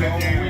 Yes.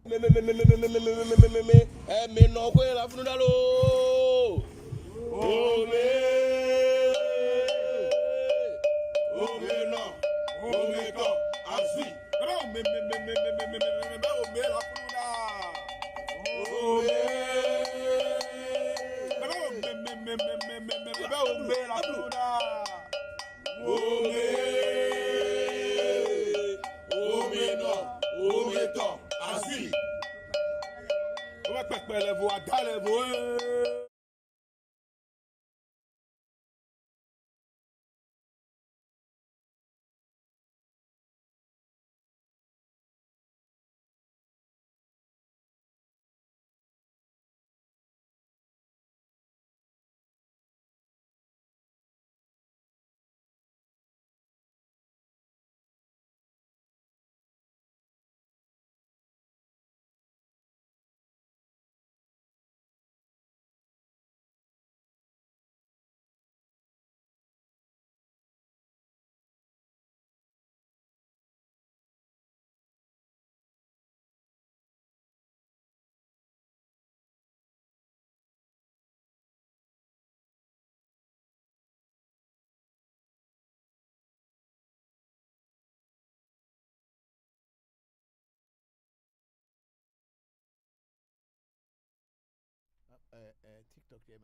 Me no kwe la funudalo. Oh me no. Oh me to. Asui. Me la funudalo. Oh me la funudalo. Oh me no. Oh me to. Asui. On va pas perdre les voix, dans les voix. TikTok live.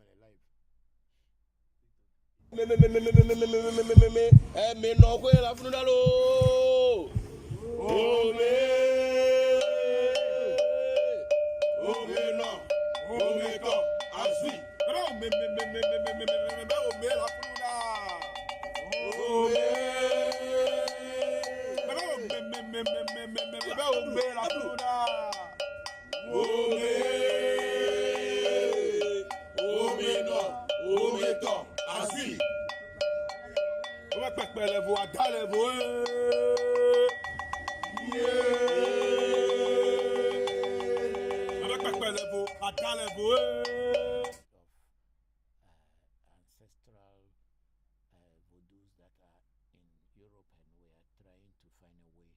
Me no kwe la funudalo. Oh me no. Oh me to. Asui. Me la funudalo. Oh me la funudalo. Oh me Asui. On va pas perdre les voix, dans les voix. On va pas perdre les voix, dans les voix. Ancestral Vodus that are in Europe, and we are trying to find a way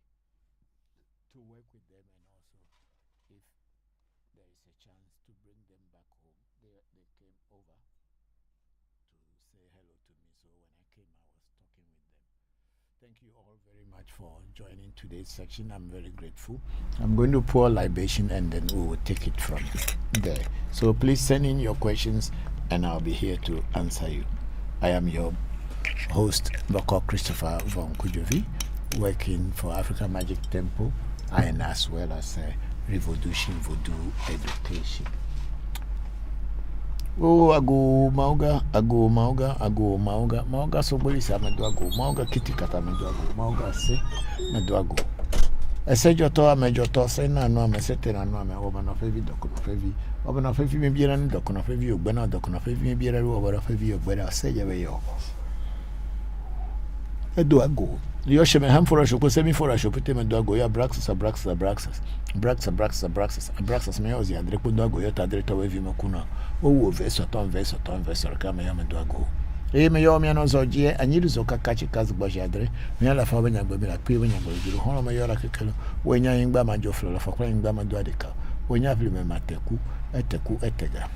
to work with them, and also if there is a chance to bring them back home. They came over say hello to me, so when I came I was talking with them. Thank you all very much for joining today's section. I'm very grateful. I'm going to pour libation and then we will take it from there. So please send in your questions and I'll be here to answer you. I am your host, Bokor Christopher Voncujovi, working for African Magic Temple and as well as Revolution Voodoo Education. Oh, ago mauga so boli sa medo ago mauga kitikata medo ago mauga se medo ago esejo to amejo to se na anu amesete na anu ame oba na fevi dokono fevi oba na fevi me biera ni dokono fevi ogbe na dokono fevi me biera ru oba na fevi ogbe na se je we yo edo ago yo sheme ham for a shop se mi for a shop te medo ago ya braxas me ozi adre ko do ago yo ta adre to we vi makuna owo verso kama ya medo ago me yo me no zoje anyiru zo kakachi kazgbo jadre me ala fa banya gbe la pe banya gbe juru hono me yo ra kekelo we nya yin gba ma jo flo la fa kwa yin gba ma do adeka we nya fli me mateku etega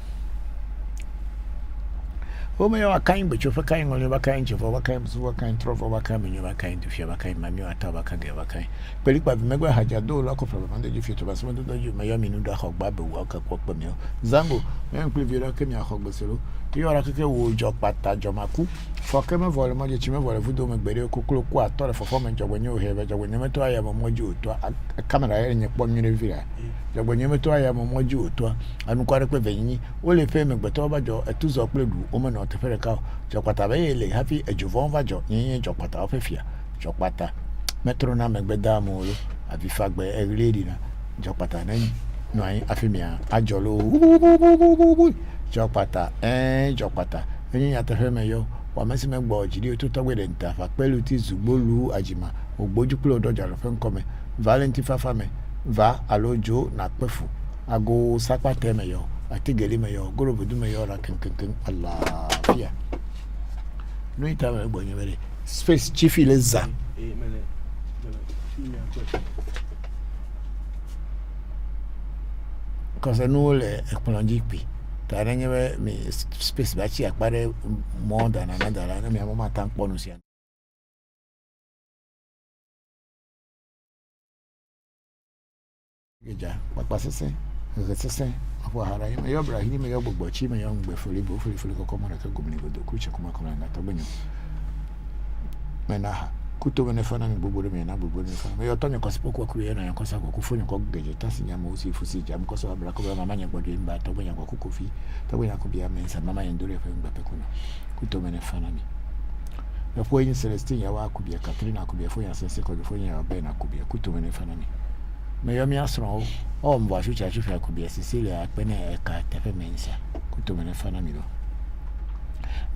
o me yo akan be chofa kan ngole ba kan chofa ba kan su ba kan trofa ba kan menyo ba kan tufia ba kan mami ata ba kan ge ba kan peli pa me gwa haja do la ko fa ba de ju fito ba so do ju me yo minu da ho gba be wa ka ko pa me zango me en plevira ke mi a ho gbe selo ti ora ke wo jo pata jo maku fo ke me vole mo je chi me vole vudo me gbere kokolo ku atore fo me jo gbenye o hebe jo gbenye me to aya mo ju to kamera ye nye po nyire vira jo gbenye me to aya mo ju to anu kware pe venyi o le fe me gbeto ba jo etuzo pledu o me no te fere ka jo pata be le happy ejuvon va jo yin jo pata o fe fia jo pata metro na me gbeda mo lo abi fagbe e lady na jo pata na no ai afimia ajolo jopata yin ya te fe me yo wa mesi me gbo jiri to to gbede nta fa pelu ti zugbolu ajima ogboju plo doja lo fe nkome valenti fafa me va alojo na pefu ago sapa te me yo atigeli me yo gorobodu me yo ra ken Allah fia no ita me gbo yin mere space chief ileza because I know a plongipi. Taranga me space bachi akpare more than another. I mean, I'm a tank bonus. Yeah, what was it say? Let's say, for her, I may obra him, may obo, but she may young before you fully come on a company with the kucha come on at Tobin. Menaha, Kuto and a fan and Bubu and Abu Budu. May Otony Cospoco Queen and Cosaco Kufuno Gage, Tassing Yamosi, Fusi, Jam Cosa, Bracova, Mamma, body, but Tobin Coffee, Tobin could be a man, and Mamma and Dure from Bapecuno. Kuto and a fanami. The point Celestina could be a Katrina, could be a Foya, second Foya, or Bena could be a Kuto and a fanami. Mayomi Astro, or Mwashi Chachufa could be a Cecilia, Pene, Cat, Mensa, Kutumene Fanamilo.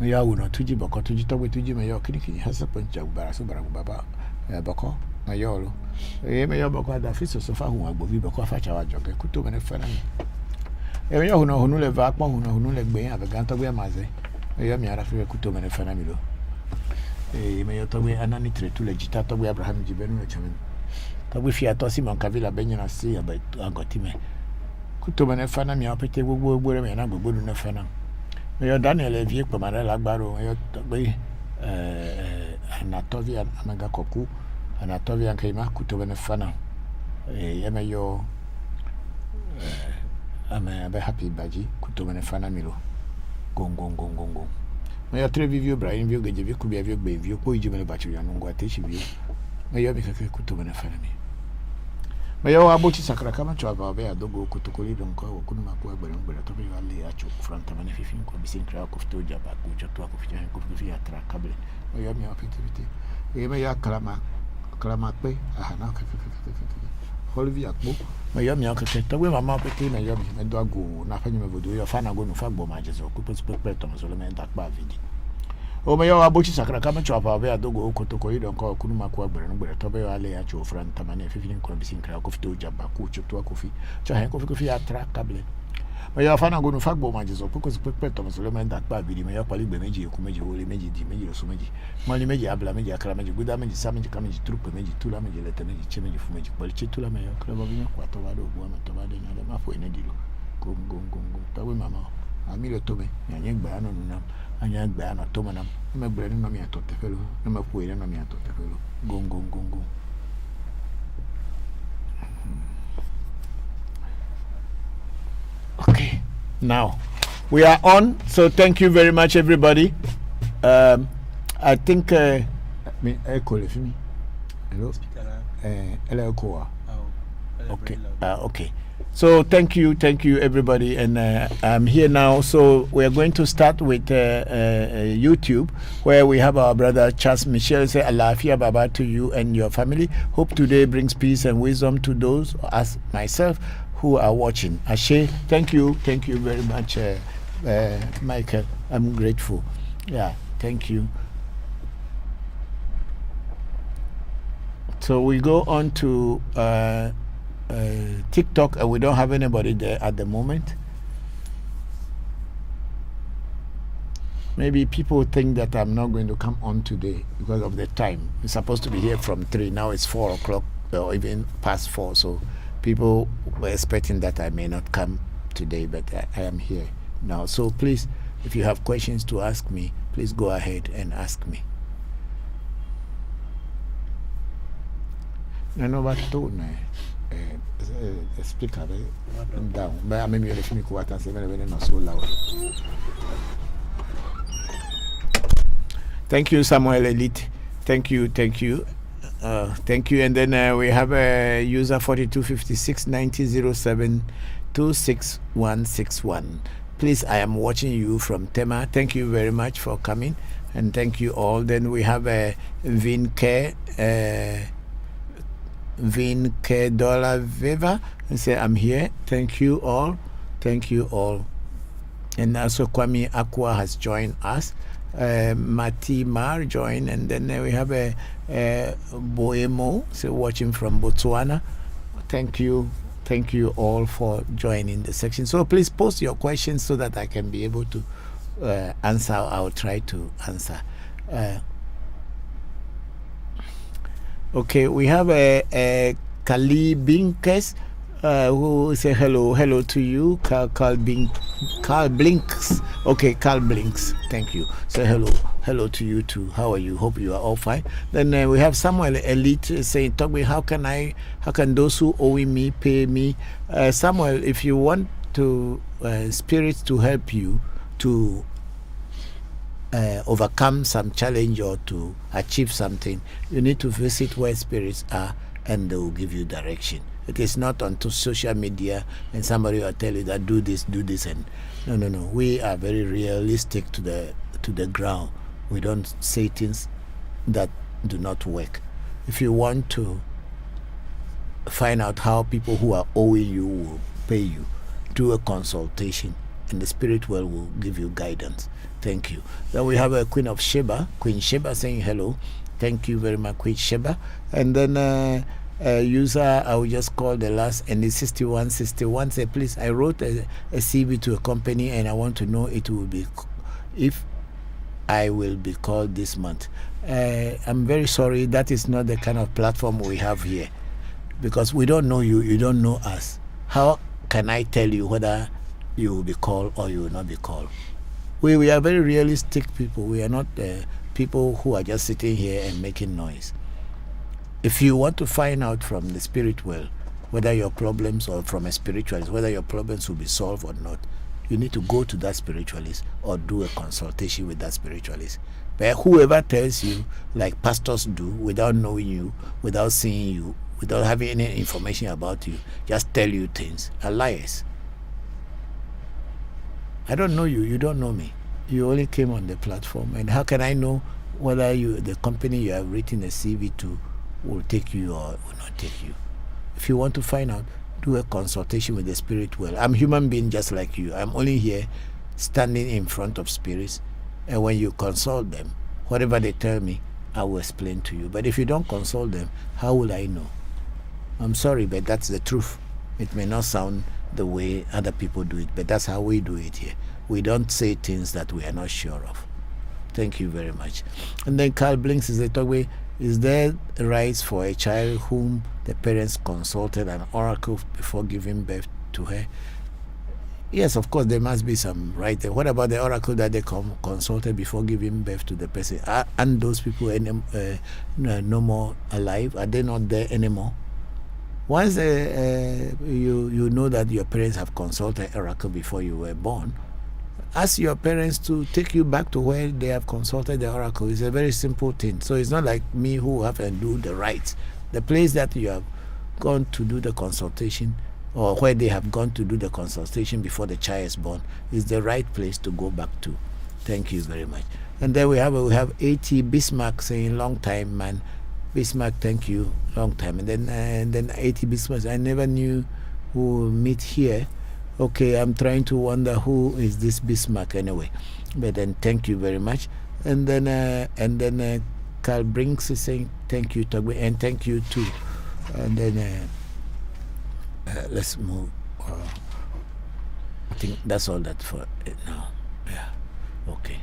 Mayawuno, Tuji Boko, Tuji Toby, Tuji Mayo, Kiki, has a punch of Barasubara Baba, Boko, Mayolo. Mayo Boko, the officer so far who will be Boko Facha, Kutumene Fanami. Mayo no Hunule Vapon, Hunule Bay, have a Ganta Maze, Mayomi Arafi Kutumene Fanamilo. Mayo Toby Ananitre to Legitato Abraham Gibenu. If you are tossing on Cavilla Benina, see about Agotime. Kutumane Fana, me opete, would and I would not Fana. Mayor Daniel Levy, Pomarella Barrow, Anatovia Amagakoku, Anatovia and Kema, Kutumane Fana. Yamayo, I'm a happy badgy, Kutumane Fana Milo. Gong. Mayor Trevi, Brian View, Gajiv, could be a view, baby, you put Jimmy Battery and Guatish view. Mayor Kutumane Fana. Mayo abuchi sakra kama chwa ba ya dogo kutukuli donko kunuma kwa bere bere to bi wali achu front mane fifin ko bisin kra ko fto jaba ku chatwa ko fiti ko fiti atra kable mayo mi apiti mayo klama pe na ka holvi akbo mayo mi akete to we mama apiti mayo mi do agu na fanyi me vodu yo fana go no fagbo majezo ko pe to so le me dak ba vidi o mayo abuchi sakra kama chwa ba ya dogo kutukuli donko kunuma kwa bere to bi wali achu front mane fifin ko bisin kra ko fto jaba ku chatwa ko fi cha ko fi atra kable mayo fana go no fagbo majezo ko pe to so le me dak ba vidi mayo pali gbe meji ku meji wole meji di meji so meji mali meji abla meji akra meji guda meji sa meji kameji trupe meji tula meji lete meji che meji fu meji pali che tula mayo kra ba binya kwa to wado bo ma to wado na ma fo ene dilo gong tawe mama amile tobe nyanye gba no nunam anya gba na to manam me gbre no mi ato tefelo no ma fu ene no mi ato tefelo gong. Okay, now we are on, so thank you very much everybody. I think me echo le fimi. Hello. Hello Koa. Okay. Okay. So thank you everybody, and I'm here now. So we are going to start with YouTube, where we have our brother Charles Michel say Alafia Baba to you and your family. Hope today brings peace and wisdom to those as myself who are watching. Ashe, thank you very much, Michael. I'm grateful. Yeah, thank you. So we go on to TikTok, and we don't have anybody there at the moment. Maybe people think that I'm not going to come on today because of the time. We're supposed to be here from 3. Now it's 4 o'clock or even past 4. So people were expecting that I may not come today, but I am here now. So please, if you have questions to ask me, please go ahead and ask me. I know what to speaker down, but I mean, you're listening to what I'm saying, not so loud. Thank you, Samuel Elite. Thank you. Thank you. And then we have a user 425690726161. Please, I am watching you from Tema. Thank you very much for coming, and thank you all. Then we have a Vinke Dollar Viva and say I'm here. Thank you all. And also Kwame Aqua has joined us. Mati Mar joined, and then we have a Boemo, so watching from Botswana. Thank you all for joining the section. So please post your questions so that I can be able to answer. I'll try to answer. Okay, we have a Kali Binkes. who say hello to you? Carl Blinks. Okay, Carl Blinks. Thank you. Say hello to you too. How are you? Hope you are all fine. Then we have Samuel Elite saying, "Talk me. How can those who owe me pay me?" Samuel, if you want to spirits to help you to overcome some challenge or to achieve something, you need to visit where spirits are, and they will give you direction. It is not onto social media and somebody will tell you that do this, and no. We are very realistic to the ground. We don't say things that do not work. If you want to find out how people who are owing you will pay you, do a consultation, and the spirit world will give you guidance. Thank you. Then we have a Queen Sheba saying hello. Thank you very much, Queen Sheba. And then user, I will just call the last, and it's 6161. Say, please, I wrote a CV to a company and I want to know if I will be called this month. I'm very sorry, that is not the kind of platform we have here, because we don't know you, you don't know us. How can I tell you whether you will be called or you will not be called? We are very realistic people. We are not people who are just sitting here and making noise. If you want to find out from the spirit world whether your problems, or from a spiritualist, whether your problems will be solved or not, you need to go to that spiritualist or do a consultation with that spiritualist. But whoever tells you, like pastors do, without knowing you, without seeing you, without having any information about you, just tell you things, are liars. I don't know you, you don't know me. You only came on the platform, and how can I know whether the company you have written a CV to will take you or will not take you? If you want to find out, do a consultation with the spirit world. I'm a human being just like you. I'm only here standing in front of spirits, and when you consult them, whatever they tell me, I will explain to you. But if you don't consult them, how will I know? I'm sorry, but that's the truth. It may not sound the way other people do it, but that's how we do it here. We don't say things that we are not sure of. Thank you very much. And then Carl Blinks is talking, is there rights for a child whom the parents consulted an oracle before giving birth to her? Yes, of course, there must be some right there. What about the oracle that they consulted before giving birth to the person? Aren't those people no more alive? Are they not there anymore? Once you know that your parents have consulted oracle before you were born, ask your parents to take you back to where they have consulted the oracle. It's a very simple thing. So it's not like me who have to do the rites. The place that you have gone to do the consultation, or where they have gone to do the consultation before the child is born, is the right place to go back to. Thank you very much. And then we have A.T. Bismarck saying, long time, man. Bismarck, thank you, long time. And then A.T. Bismarck, I never knew who will meet here. Okay, I'm trying to wonder who is this Bismarck anyway. But then thank you very much. And then Carl Brinks is saying thank you, Togbe, and thank you too. And then let's move. I think that's all that for it now. Yeah. Okay.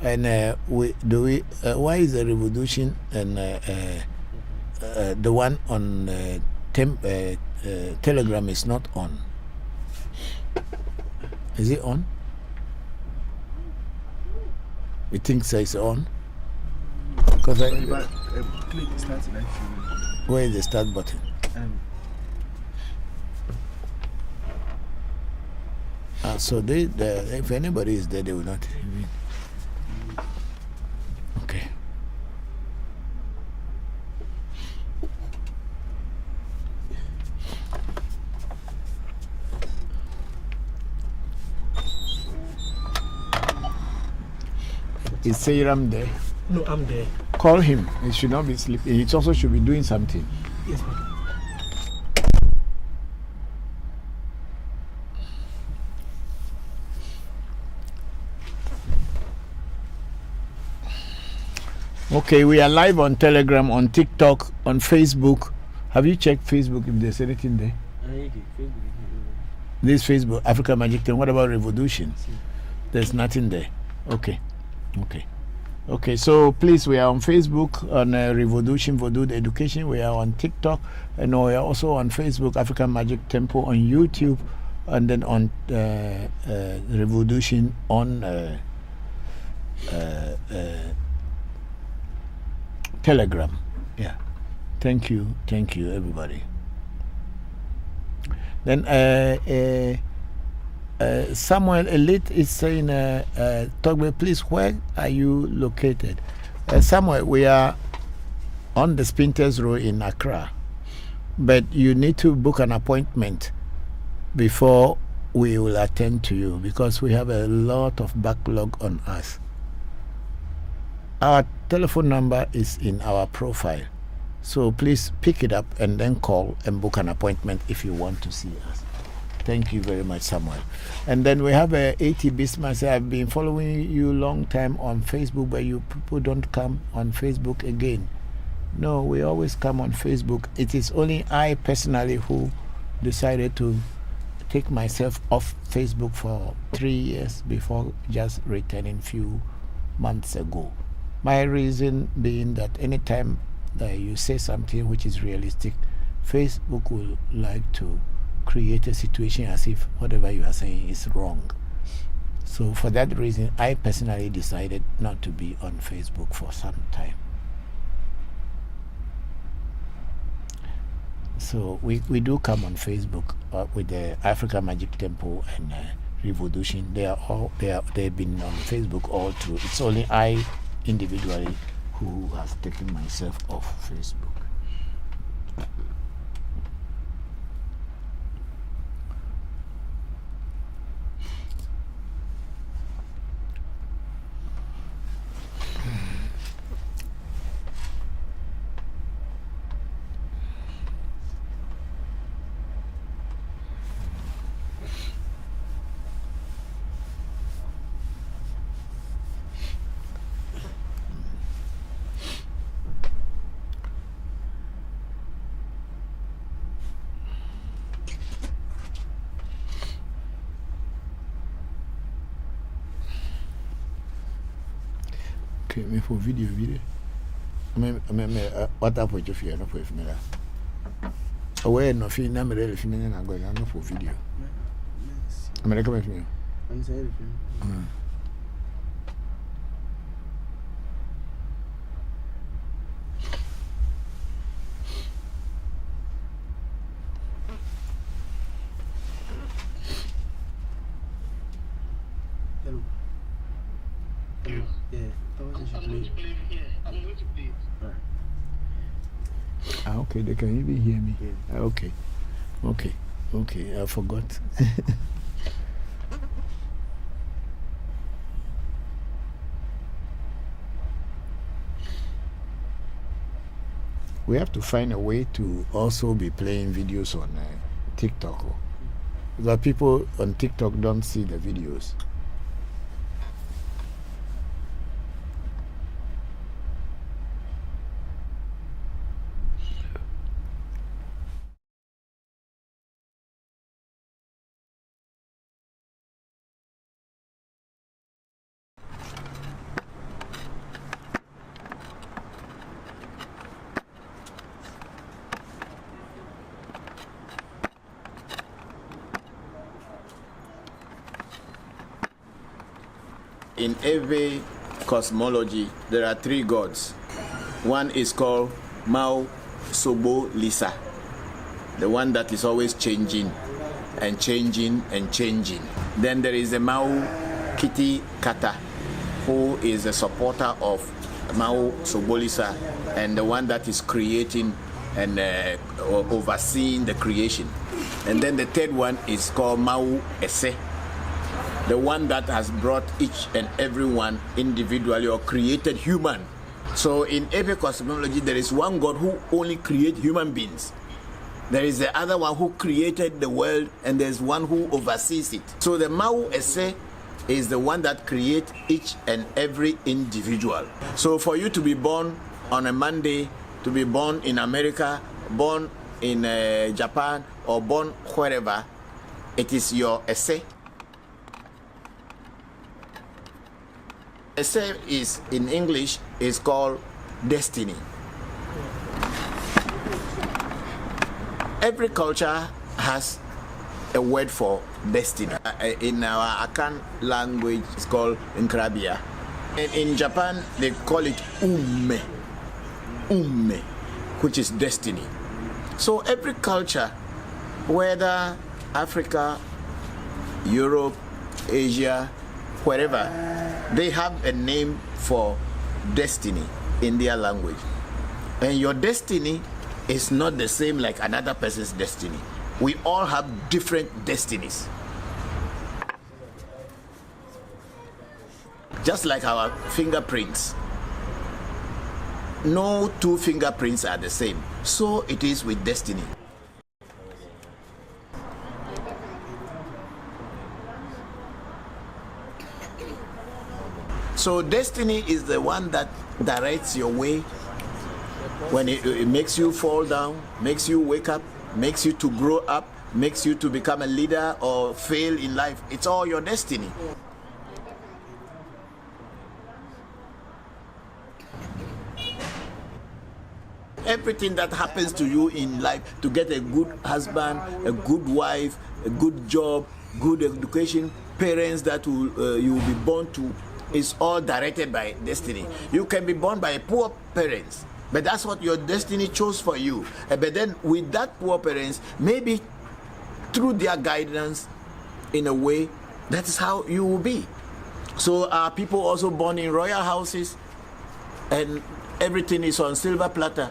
And why is the revolution and the one on Telegram is not on? Is it on? You think so it's on? Because click start and where is the start button? So if anybody is there, they will not. Okay. Is Seiram there? No, I'm there. Call him. He should not be sleeping. He also should be doing something. Yes, madam. Okay, we are live on Telegram, on TikTok, on Facebook. Have you checked Facebook if there's anything there? This Facebook, Africa Magic 10. What about Revolution? There's nothing there. Okay. Okay, so please, we are on Facebook on Revolution Vodu the Education. We are on TikTok, and we are also on Facebook, African Magic Temple, on YouTube, and then on Revolution on Telegram. Yeah. Thank you, everybody. Then Samuel Elite is saying, Togbe, please, where are you located? Samuel, we are on the Spinters Road in Accra, but you need to book an appointment before we will attend to you, because we have a lot of backlog on us. Our telephone number is in our profile, so please pick it up and then call and book an appointment if you want to see us. Thank you very much, Samuel. And then we have a AT Bismarck. I've been following you long time on Facebook, but you people don't come on Facebook again. No, we always come on Facebook. It is only I personally who decided to take myself off Facebook for 3 years before just returning few months ago. My reason being that anytime that you say something which is realistic, Facebook will like to create a situation as if whatever you are saying is wrong. So for that reason, I personally decided not to be on Facebook for some time. So we do come on Facebook with the African Magic Temple and Revolution. They've been on Facebook all through. It's only I individually who has taken myself off Facebook. Okay, me for video. What up with your fear? No, for me. Away, no fear, no, me feeling, and I'm going on for video. America, with me. I'm saying, hello. Yeah. I'm going to play it. Right. Okay, they can even hear me. Yeah. Okay, I forgot. We have to find a way to also be playing videos on TikTok. Because people on TikTok don't see the videos. In Ewe cosmology, there are 3 gods. One is called Mao Sobo Lisa, the one that is always changing and changing and changing. Then there is a Mao Kiti Kata, who is a supporter of Mao Sobo Lisa and the one that is creating and overseeing the creation. And then the third one is called Mao Ese, the one that has brought each and every one individually or created human. So in Ewe cosmology, there is one God who only creates human beings. There is the other one who created the world, and there's one who oversees it. So the Mao Ese is the one that creates each and every individual. So for you to be born on a Monday, to be born in America, born in Japan, or born wherever, it is your Ese. Essay is in English is called destiny. Every culture has a word for destiny. In our Akan language, it's called Nkrabia. And in Japan, they call it umme, which is destiny. So every culture, whether Africa, Europe, Asia, wherever, they have a name for destiny in their language. And your destiny is not the same like another person's destiny. We all have different destinies. Just like our fingerprints. No two fingerprints are the same. So it is with destiny. So destiny is the one that directs your way. When it makes you fall down, makes you wake up, makes you to grow up, makes you to become a leader or fail in life. It's all your destiny. Everything that happens to you in life, to get a good husband, a good wife, a good job, good education, parents that you will be born to, is all directed by destiny. You can be born by poor parents, but that's what your destiny chose for you. But then with that poor parents, maybe through their guidance, in a way, that is how you will be. So are people also born in royal houses and everything is on silver platter?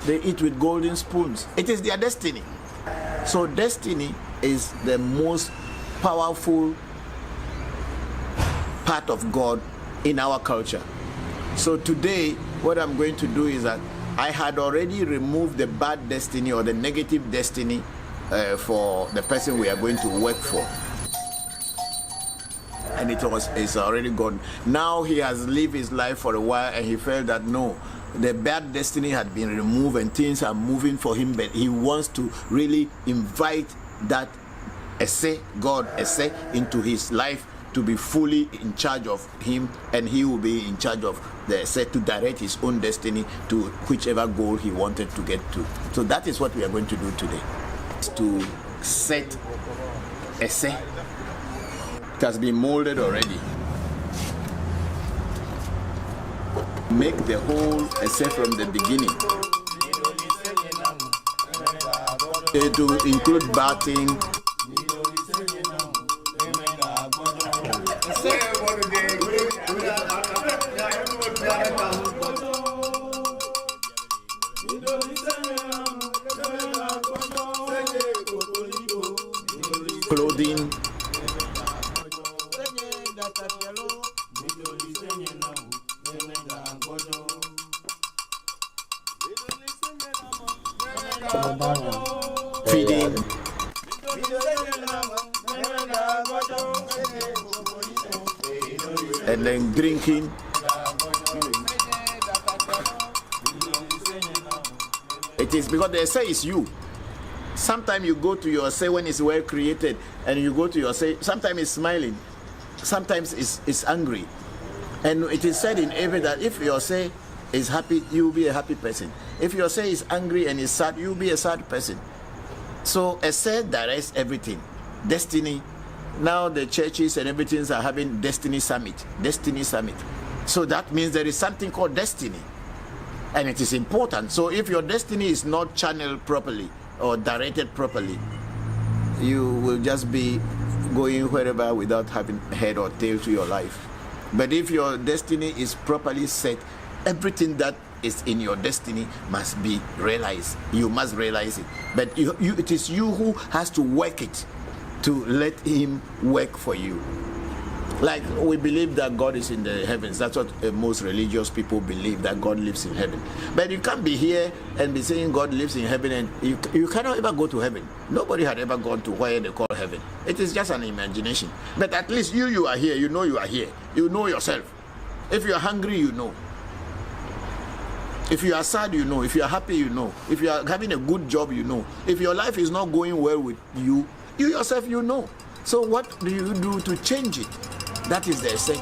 They eat with golden spoons. It is their destiny. So destiny is the most powerful part of God in our culture. So today, what I'm going to do is that I had already removed the bad destiny or the negative destiny for the person we are going to work for. And it's already gone. Now he has lived his life for a while and he felt that no, the bad destiny had been removed and things are moving for him, but he wants to really invite that God into his life to be fully in charge of him, and he will be in charge of the to direct his own destiny to whichever goal he wanted to get to. So that is what we are going to do today. To set essay. It has been molded already. Make the whole essay from the beginning. To include batting. Clothing. Feeding. And then drinking. It is because the essay is you. Sometimes you go to your essay when it's well created, and you go to your essay, sometimes it's smiling, sometimes it's angry. And it is said in Ewe that if your essay is happy, you will be a happy person. If your essay is angry and is sad, you will be a sad person. So essay directs everything. Destiny. Now the churches and everything are having Destiny Summit. Destiny Summit. So that means there is something called destiny. And it is important. So if your destiny is not channeled properly or directed properly, you will just be going wherever without having head or tail to your life. But if your destiny is properly set, everything that is in your destiny must be realized. You must realize it. But it is you who has to work it, to let him work for you. Like we believe that God is in the heavens. That's what most religious people believe, that God lives in heaven. But you can't be here and be saying God lives in heaven and you cannot ever go to heaven. Nobody had ever gone to where they call heaven. It is just an imagination. But at least you are here. You know you are here. You know yourself. If you are hungry, you know. If you are sad, you know. If you are happy, you know. If you are having a good job, you know. If your life is not going well with you, you yourself, you know. So what do you do to change it? That is the essay.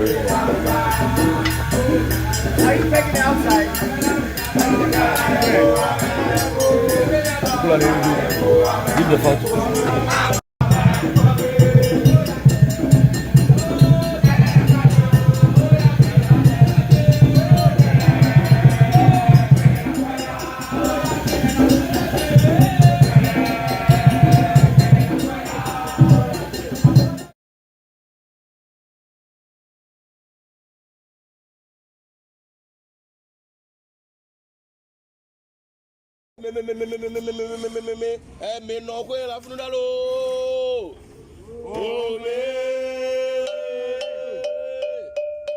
Are you taking it outside? Give the photo. Me no kwe la funu dalo.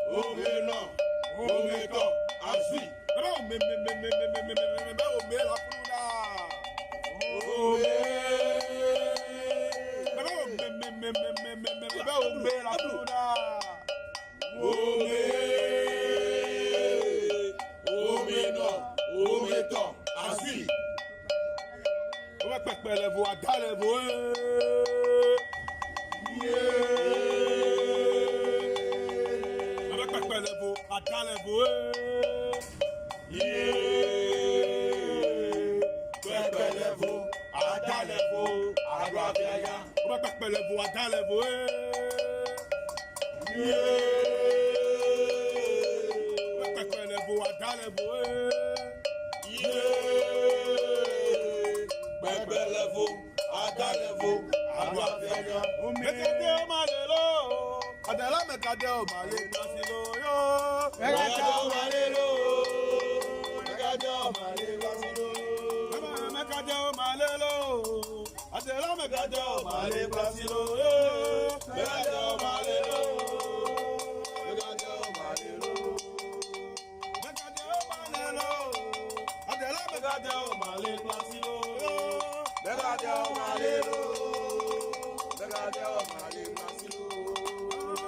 Ome no, ome to, asui. Me ome la funu da. Ome la funu da. Ome no, ome to, asui. On va pas perdre les voix, dans les voix. On va pas perdre les voix, dans les voix. Perdre les voix, dans les voix. On va pas perdre les voix, dans les voix. On va pas perdre les voix, dans les voix. Bebelevo, adalevo, agbafeya. Mekade o malelo, adela mekade o male klasilo yo. Mekade o malelo, mekade o male klasilo. Mekade o malelo, adela mekade o male klasilo yo. Mekade o malelo, mekade o malelo. Mekade o malelo, adela mekade o male klasilo. Megadeo malelo, megadeo malelo,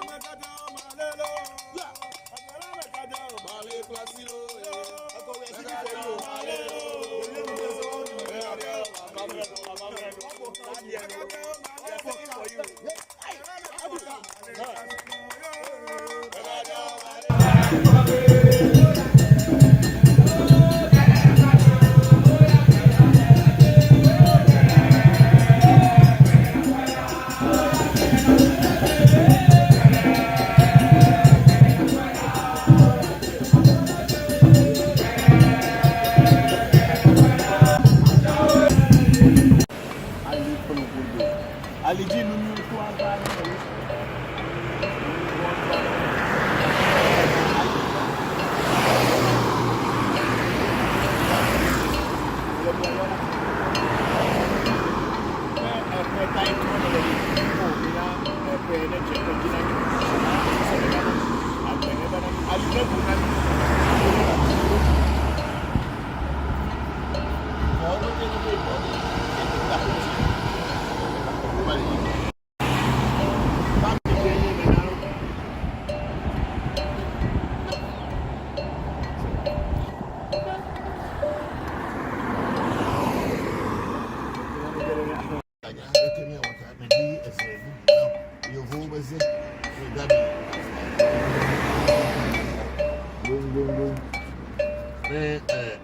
megadeo malelo, ya, megadeo malelo, klasilo, megadeo malelo,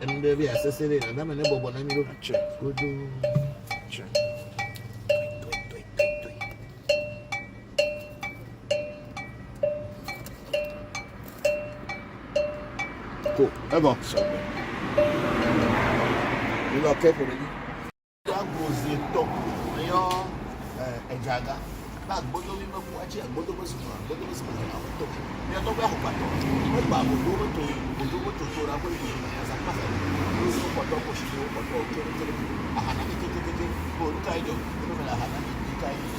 and baby, I said, and I'm an able one. You check. Good. Check. Cool. Ever. You got careful, baby. That goes the top. Your a jagger. That bottle in the watch and bottle was bottle was they are not well. What Babu do to Tora as a matter. So for double she do for a Hanaki for Tiger, even a Hanaki Tiger.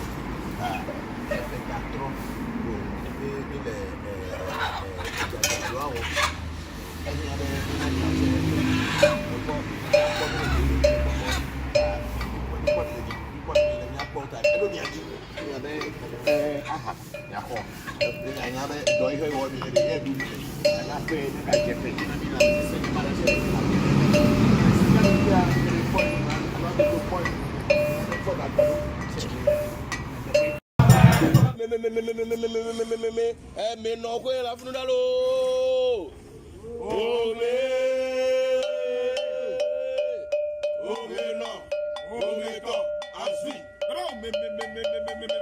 Any me no kwe la funudalo. Ome no, ome to, asui. Me la funudalo.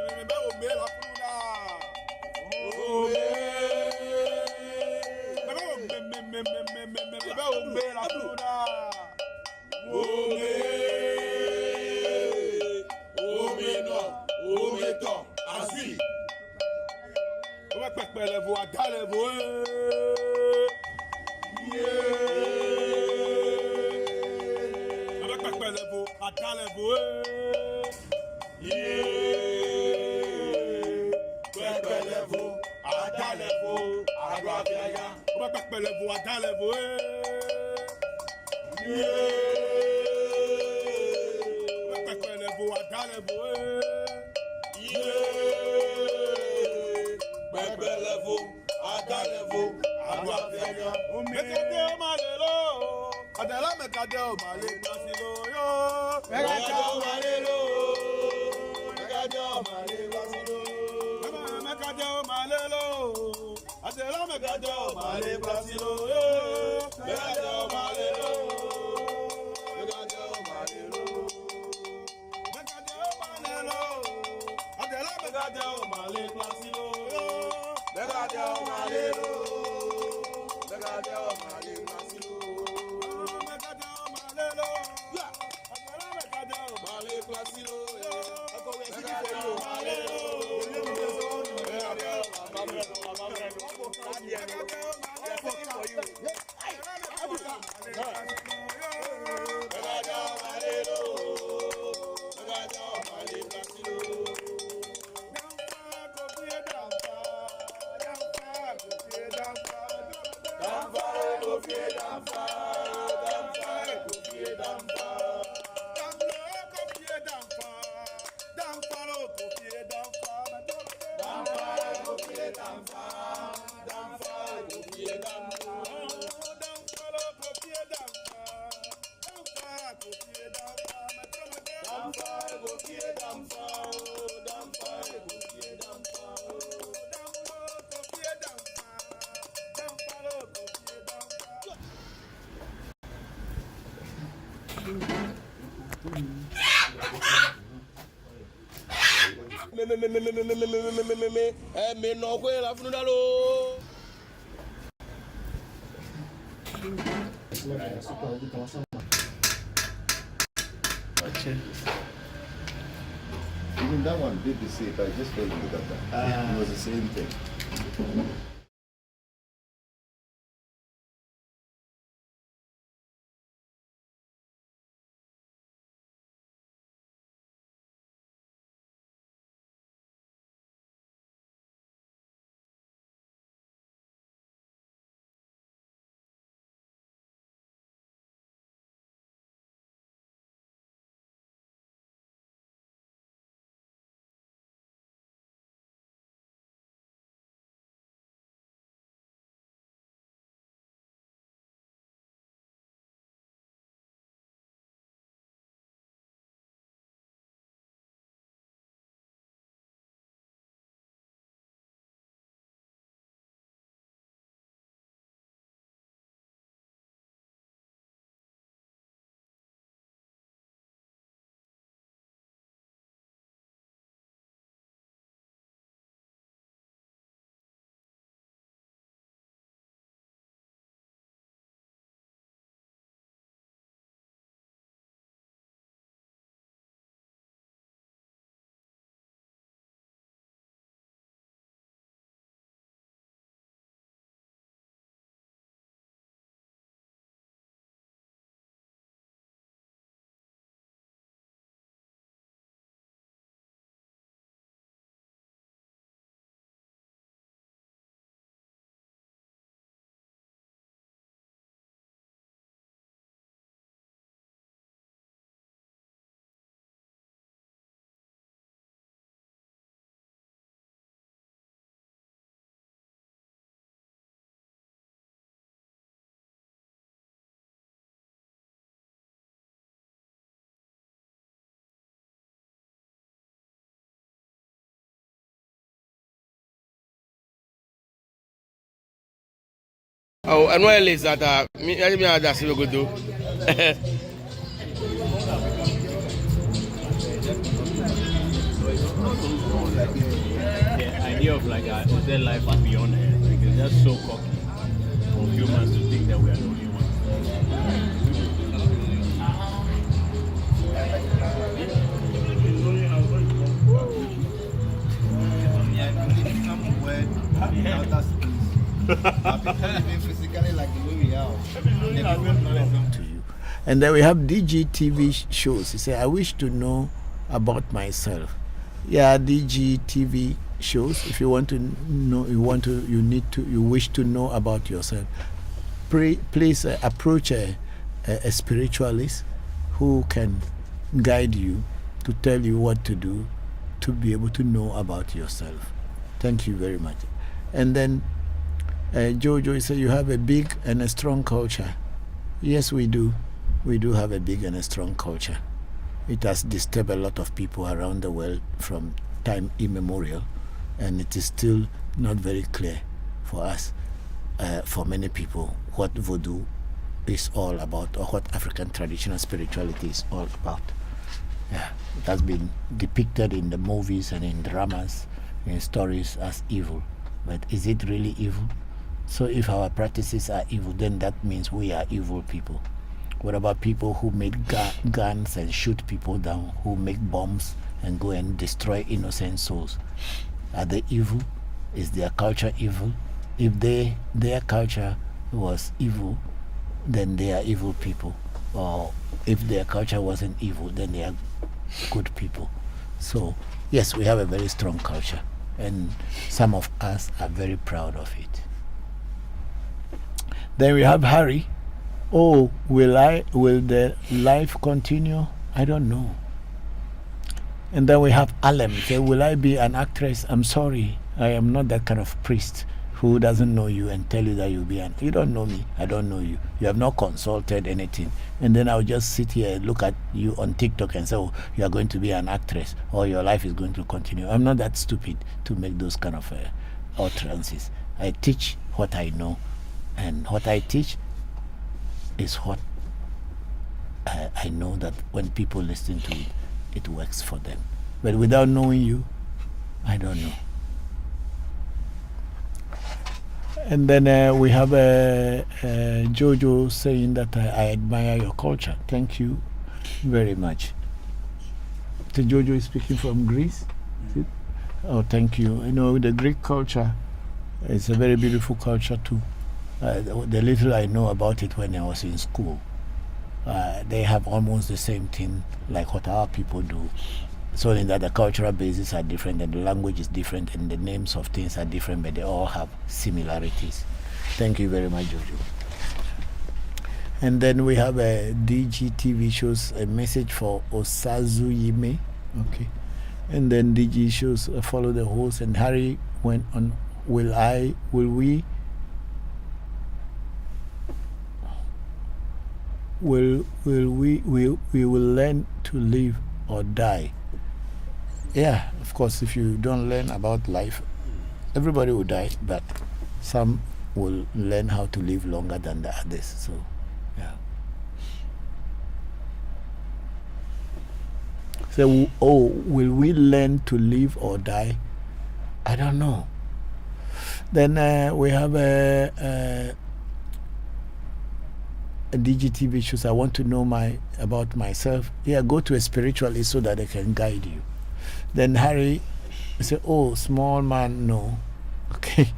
Me no kwe la funudalo. Even that one did the same. I just told you that. It was the same thing. Oh, and where is that? Me, that's what we do. The idea of like, is there life beyond Earth? Like, it's just so cocky for humans to think that we are the only ones. To you. And then we have DG TV shows. He said, I wish to know about myself. Yeah, DG TV shows. If you want to know, you wish to know about yourself, please approach a spiritualist who can guide you to tell you what to do to be able to know about yourself. Thank you very much. And then Jojo said, you have a big and a strong culture. Yes, we do. We do have a big and a strong culture. It has disturbed a lot of people around the world from time immemorial, and it is still not very clear for us, for many people, what Voodoo is all about, or what African traditional spirituality is all about. Yeah, it has been depicted in the movies and in dramas, in stories as evil. But is it really evil? So if our practices are evil, then that means we are evil people. What about people who make guns and shoot people down, who make bombs and go and destroy innocent souls? Are they evil? Is their culture evil? If their culture was evil, then they are evil people. Or if their culture wasn't evil, then they are good people. So yes, we have a very strong culture, and some of us are very proud of it. Then we have Harry. Oh, will the life continue? I don't know. And then we have Alem. Say, will I be an actress? I'm sorry, I am not that kind of priest who doesn't know you and tell you that you'll be you don't know me, I don't know you. You have not consulted anything. And then I'll just sit here and look at you on TikTok and say, oh, you are going to be an actress, or your life is going to continue. I'm not that stupid to make those kind of utterances. I teach what I know, and what I teach is what I know that when people listen to it, it works for them. But without knowing you, I don't know. And then we have Jojo saying that I admire your culture. Thank you very much. So Jojo is speaking from Greece. Mm-hmm. Oh, thank you. You know, the Greek culture is a very beautiful culture too. The little I know about it when I was in school, they have almost the same thing like what our people do. So in that the cultural bases are different, and the language is different, and the names of things are different, but they all have similarities. Thank you very much, Jojo. And then we have a DG TV shows a message for Osazu Yime. Okay. And then DG shows follow the host, and Harry went on, we will learn to live or die. Yeah, of course, if you don't learn about life, everybody will die, but some will learn how to live longer than the others. So, yeah. So, oh, will we learn to live or die? I don't know. Then we have a DGTV shows. I want to know about myself. Yeah, go to a spiritualist so that they can guide you. Then Harry said, oh, small man, no. Okay.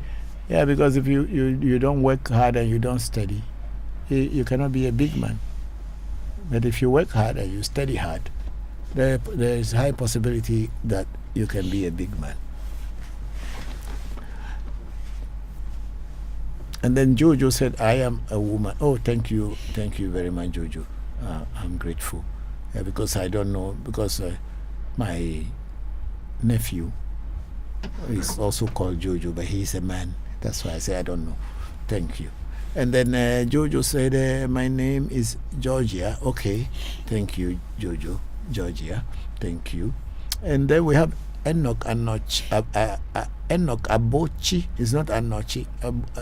Yeah, because if you don't work hard and you don't study, you cannot be a big man. But if you work hard and you study hard, there is high possibility that you can be a big man. And then Jojo said, I am a woman. Oh, thank you very much, Jojo. I'm grateful. Because I don't know, because my nephew is also called Jojo, but he's a man. That's why I say I don't know. Thank you. And then Jojo said, my name is Georgia. Okay, thank you, Jojo. Georgia, thank you. And then we have Enoch Enoch Abochi. It's not Anochi.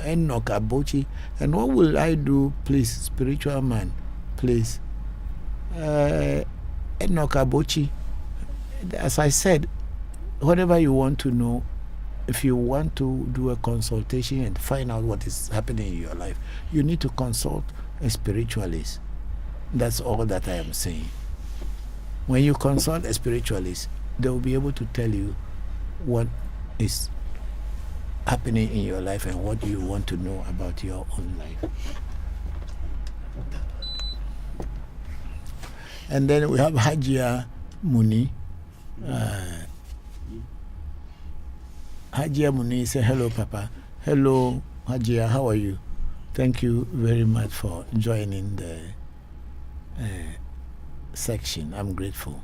Enoch Abochi. And what will I do, please, spiritual man? Please. Enoch Abochi. As I said, whatever you want to know, if you want to do a consultation and find out what is happening in your life, you need to consult a spiritualist. That's all that I am saying. When you consult a spiritualist, they will be able to tell you what is happening in your life and what you want to know about your own life. And then we have Hajia Muni. Hajia Muni say, hello, Papa. Hello, Hajia, how are you? Thank you very much for joining the section. I'm grateful.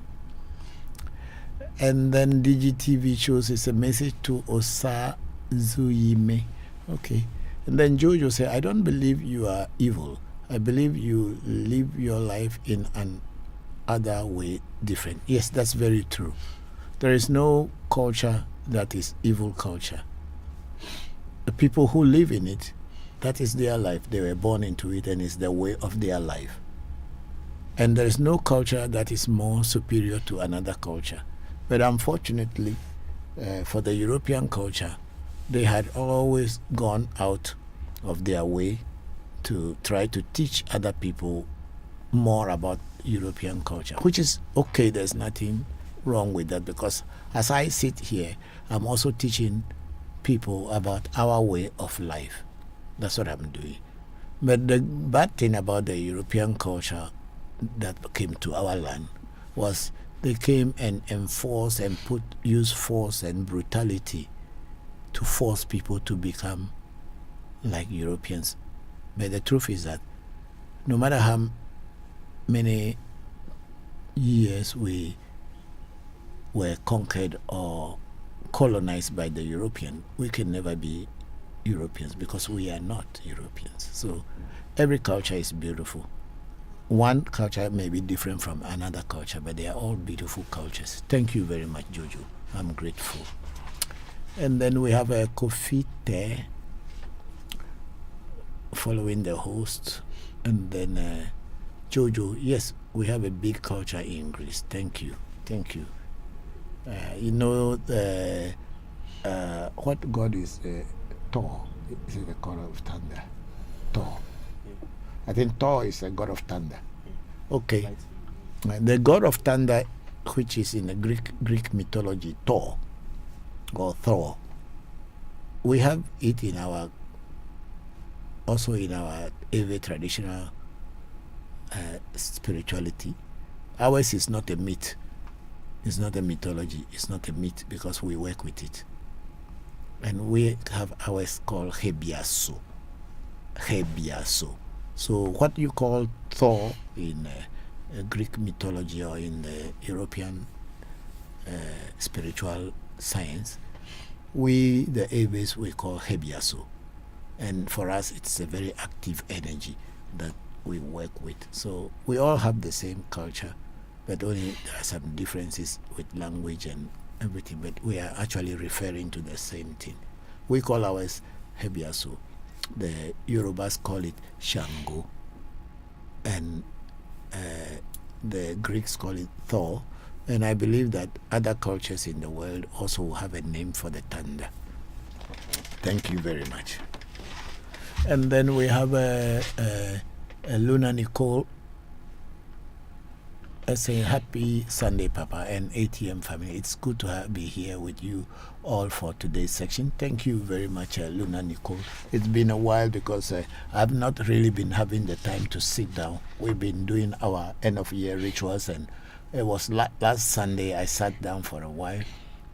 And then DGTV shows is a message to Osa Zuyime. Okay. And then Jojo said, I don't believe you are evil. I believe you live your life in an other way different. Yes, that's very true. There is no culture that is evil culture. The people who live in it, that is their life. They were born into it and it's the way of their life. And there is no culture that is more superior to another culture. But unfortunately, for the European culture, they had always gone out of their way to try to teach other people more about European culture, which is okay. There's nothing wrong with that, because as I sit here, I'm also teaching people about our way of life. That's what I'm doing. But the bad thing about the European culture that came to our land was they came and enforced and use force and brutality to force people to become like Europeans. But the truth is that no matter how many years we were conquered or colonized by the European, we can never be Europeans because we are not Europeans. So every culture is beautiful. One culture may be different from another culture, but they are all beautiful cultures. Thank you very much, Jojo. I'm grateful. And then we have a Kofi Te following the host. And then Jojo, yes, we have a big culture in Greece. Thank you. Thank you. You know, what God is Thor? Is the god of thunder? Thor. I think Thor is a god of thunder. Okay. The god of thunder, which is in the Greek mythology, Thor or Thor. We have it in our Ewe traditional spirituality. Ours is not a myth. It's not a mythology. It's not a myth because we work with it. And we have ours called Hebiaso. Hebiaso. So what you call Thor in Greek mythology or in the European spiritual science, we, the Ewes, we call Hebiaso. And for us, it's a very active energy that we work with. So we all have the same culture, but only there are some differences with language and everything, but we are actually referring to the same thing. We call ours Hebiaso. The Yorubas call it Shango, and the Greeks call it Thor, and I believe that other cultures in the world also have a name for the thunder. Thank you very much. And then we have a Luna Nicole saying happy Sunday, Papa, and ATM family. It's good to be here with you all for today's section. Thank you very much, Luna Nicole. It's been a while because I've not really been having the time to sit down. We've been doing our end of year rituals, and it was last Sunday I sat down for a while,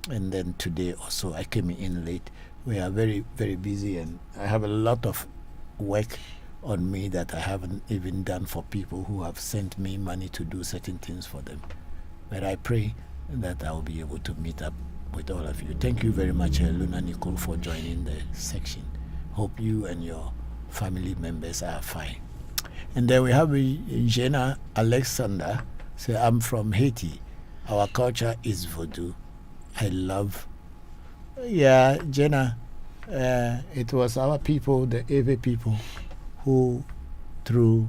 and then today also I came in late. We are very, very busy, and I have a lot of work on me that I haven't even done for people who have sent me money to do certain things for them. But I pray that I will be able to meet up with all of you. Thank you very much, Luna Nicole, for joining the section. Hope you and your family members are fine. And then we have Jenna Alexander say, I'm from Haiti. Our culture is Voodoo. I love Yeah, Jenna, it was our people, the Ewe people, who through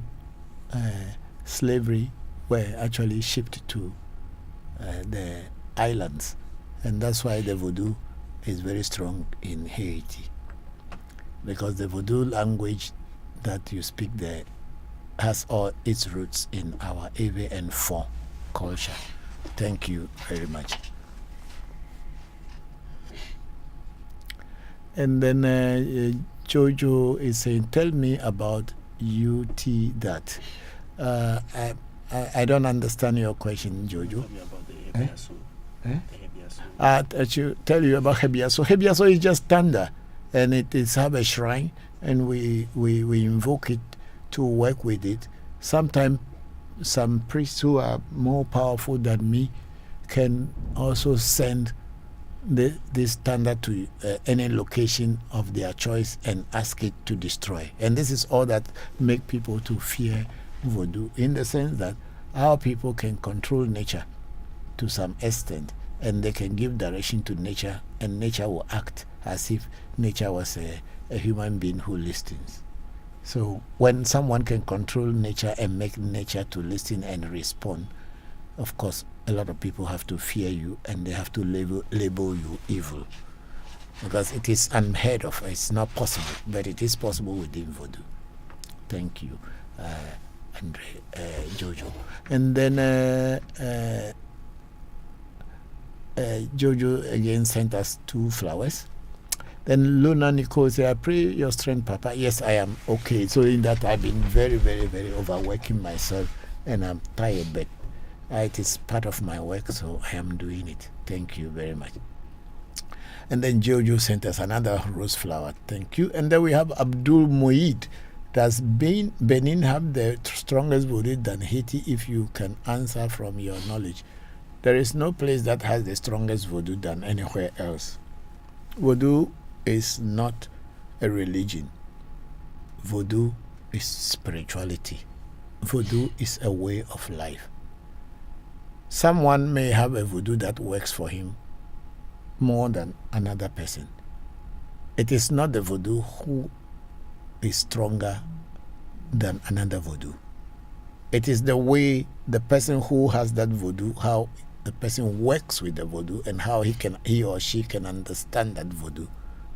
slavery were actually shipped to the islands, and that's why the Voodoo is very strong in Haiti, because the Voodoo language that you speak there has all its roots in our Ewe and Fon culture. Thank you very much. And then Jojo is saying, tell me about UT that. I don't understand your question, Jojo. I should tell you about Hebiaso. Hebiaso is just thunder, and it is have a shrine, and we invoke it to work with it. Sometimes some priests who are more powerful than me can also send this thunder to any location of their choice and ask it to destroy. And this is all that make people to fear Voodoo, in the sense that our people can control nature to some extent, and they can give direction to nature, and nature will act as if nature was a human being who listens. So when someone can control nature and make nature to listen and respond, of course, a lot of people have to fear you, and they have to label you evil, because it is unheard of. It's not possible, but it is possible within Voodoo. Thank you, Andre, Jojo. And then Jojo again sent us 2 flowers. Then Luna Nicole said, I pray your strength, Papa. Yes, I am okay. So in that, I've been very, very, very overworking myself, and I'm tired, but it is part of my work, so I am doing it. Thank you very much. And then Jojo sent us another rose flower. Thank you. And then we have Abdul Moeed. Does Benin have the strongest Voodoo than Haiti, if you can answer from your knowledge? There is no place that has the strongest Voodoo than anywhere else. Voodoo is not a religion. Voodoo is spirituality. Voodoo is a way of life. Someone may have a Voodoo that works for him more than another person. It is not the Voodoo who is stronger than another Voodoo. It is the way the person who has that Voodoo, how the person works with the Voodoo, and how he or she can understand that Voodoo,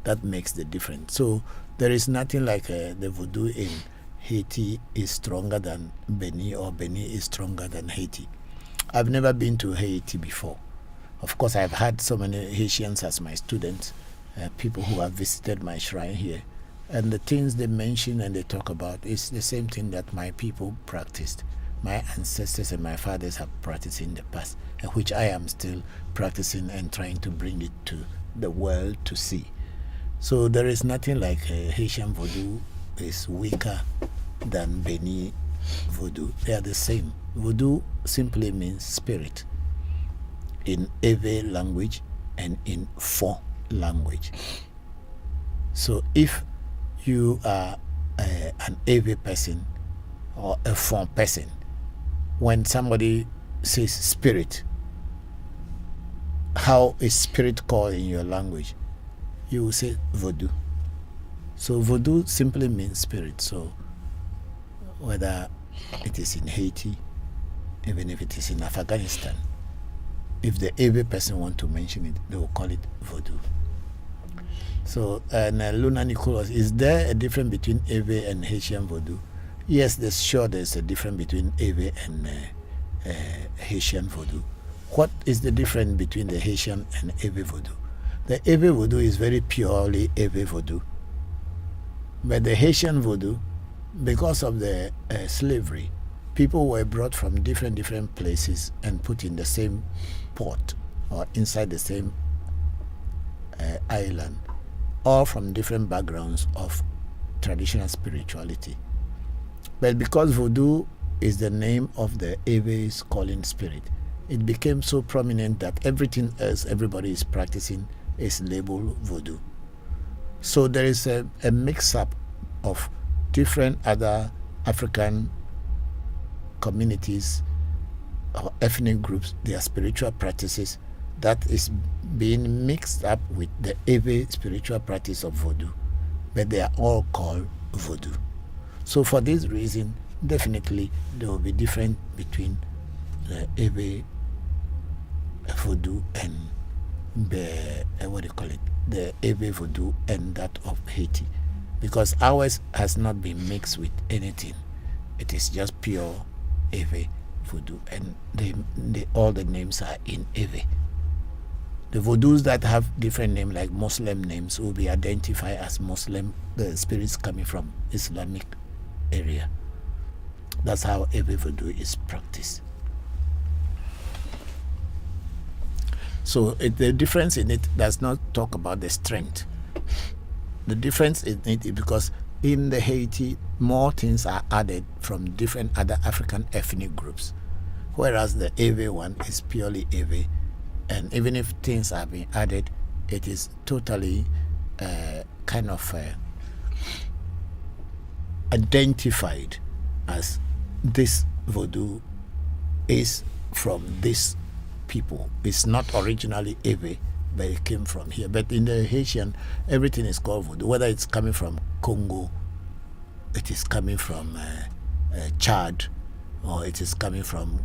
that makes the difference. So there is nothing like the Voodoo in Haiti is stronger than Benin, or Benin is stronger than Haiti. I've never been to Haiti before. Of course, I've had so many Haitians as my students, people who have visited my shrine here. And the things they mention and they talk about is the same thing that my people practiced. My ancestors and my fathers have practiced in the past, and which I am still practicing and trying to bring it to the world to see. So there is nothing like Haitian Voodoo is weaker than Benin Voodoo. They are the same. Voodoo simply means spirit in Ewe language and in Fon language. So if you are an Ewe person or a Fon person, when somebody says spirit, how is spirit called in your language? You will say Voodoo. So Voodoo simply means spirit. So whether it is in Haiti, even if it is in Afghanistan, if the Ewe person want to mention it, they will call it Voodoo. So, and Luna Nicholas, is there a difference between Ewe and Haitian Voodoo? Yes, there's a difference between Ewe and Haitian Voodoo. What is the difference between the Haitian and Ewe Voodoo? The Ewe Voodoo is very purely Ewe Voodoo. But the Haitian Voodoo, because of the slavery, people were brought from different places and put in the same port or inside the same island, all from different backgrounds of traditional spirituality. But because Voodoo is the name of the Ewe's calling spirit, it became so prominent that everything else everybody is practicing is labeled Voodoo. So there is a mix-up of different other African communities or ethnic groups, their spiritual practices, that is being mixed up with the Ewe spiritual practice of Voodoo, but they are all called Voodoo. So for this reason, definitely there will be difference between the Ewe Voodoo and the the Ewe Voodoo and that of Haiti, because ours has not been mixed with anything. It is just pure Ewe Voodoo, and all the names are in Ewe. The Vodus that have different names, like Muslim names, will be identified as Muslim, the spirits coming from Islamic area. That's how Ewe Voodoo is practiced. So the difference in it does not talk about the strength. The difference in it is because in the Haiti, more things are added from different other African ethnic groups, whereas the Ewe one is purely Ewe. And even if things are being added, it is totally identified as this Voodoo is from this people. It's not originally Ewe, but it came from here. But in the Haitian, everything is called Voodoo. Whether it's coming from Congo, it is coming from Chad, or it is coming from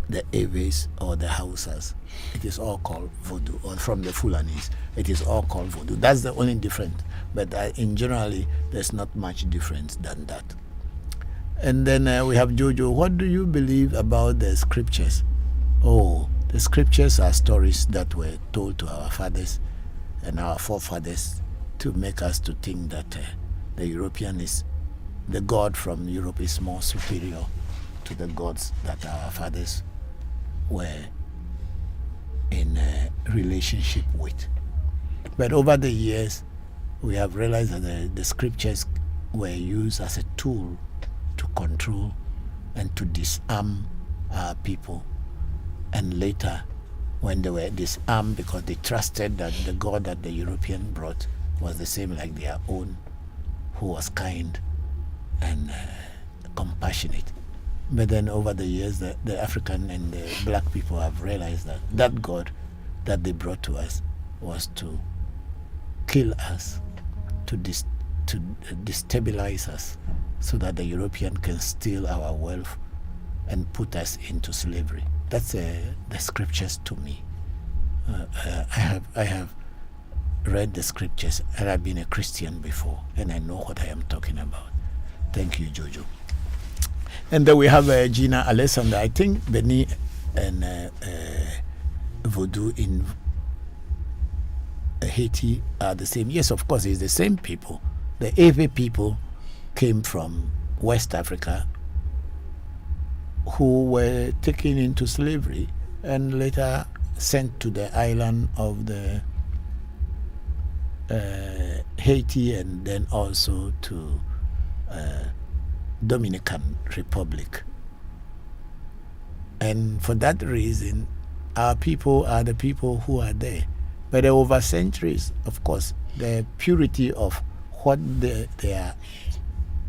the Ewes or the Hausas, it is all called Voodoo, or from the Fulanis, it is all called Voodoo. That's the only difference, but in generally there's not much difference than that. And then we have Jojo. What do you believe about the scriptures? Oh, the scriptures are stories that were told to our fathers and our forefathers to make us to think that the European is, the God from Europe is more superior to the gods that our fathers were in a relationship with. But over the years, we have realized that the scriptures were used as a tool to control and to disarm our people. And later, when they were disarmed because they trusted that the God that the European brought was the same like their own, who was kind and compassionate. But then over the years, the African and the black people have realized that that God that they brought to us was to kill us, to destabilize us, so that the European can steal our wealth and put us into slavery. That's the scriptures to me. I have read the scriptures, and I've been a Christian before, and I know what I am talking about. Thank you, Jojo. And then we have Gina Alessandra. I think Beni and Voodoo in Haiti are the same. Yes, of course, it's the same people. The Ewe people came from West Africa, who were taken into slavery and later sent to the island of the Haiti, and then also to Dominican Republic. And for that reason, our people are the people who are there. But over centuries, of course, the purity of what their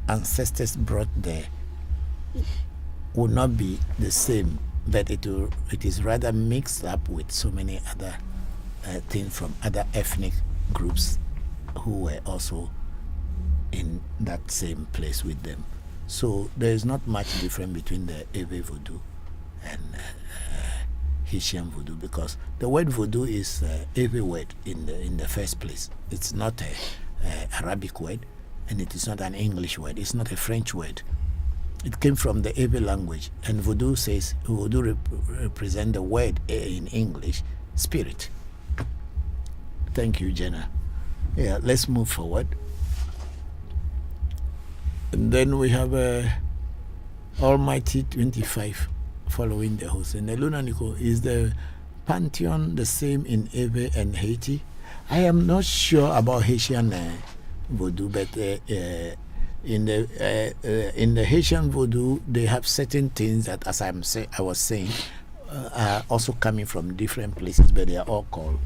ancestors brought there will not be the same, but it is rather mixed up with so many other things from other ethnic groups who were also in that same place with them. So there is not much difference between the Ewe Voodoo and Haitian Voodoo, because the word Voodoo is Ewe word in the first place. It's not a Arabic word, and it is not an English word. It's not a French word. It came from the Ewe language, and Voodoo says Voodoo represent the word in English, spirit. Thank you, Jenna. Yeah, let's move forward. And then we have Almighty 25 following the host. And the Lunanico, is the pantheon the same in Ewe and Haiti? I am not sure about Haitian Voodoo, but in the Haitian Voodoo, they have certain things that, as I was saying, are also coming from different places, but they are all called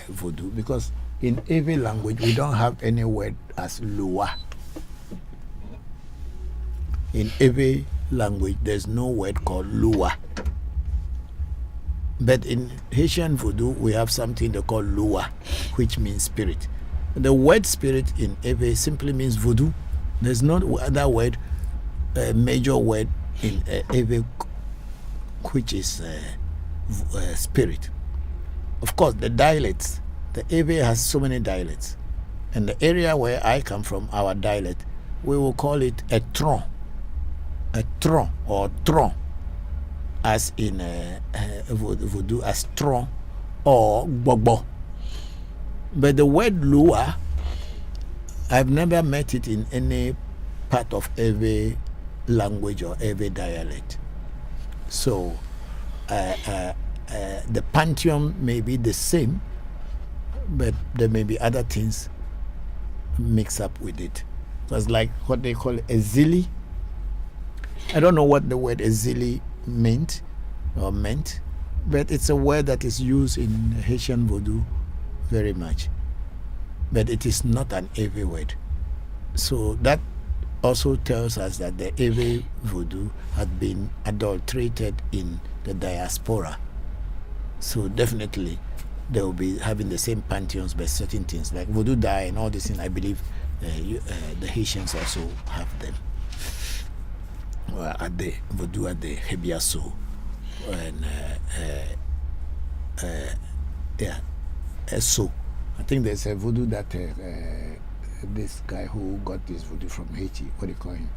Voodoo, because in Ewe language we don't have any word as Lua. In Ewe language, there's no word called Lua, But in Haitian voodoo, we have something they call lua, which means spirit. The word spirit in Ewe simply means voodoo. There's no other word, major word in Ewe, which is spirit. Of course, the dialects. The Ewe has so many dialects. And the area where I come from, our dialect, we will call it a tron or tron, as in voodoo, as tron or bobo. But the word lua, I've never met it in any part of every language or every dialect. So the pantheon may be the same, but there may be other things mixed up with it. So it's like what they call ezili. I don't know what the word ezili meant, but it's a word that is used in Haitian voodoo very much. But it is not an Ewe word. So that also tells us that the Ewe voodoo had been adulterated in the diaspora. So definitely they will be having the same pantheons, but certain things like voodoo die and all these things, I believe the Haitians also have them. At the voodoo at the Hebiaso and so I think there's a voodoo that this guy who got this voodoo from Haiti, what do you call him?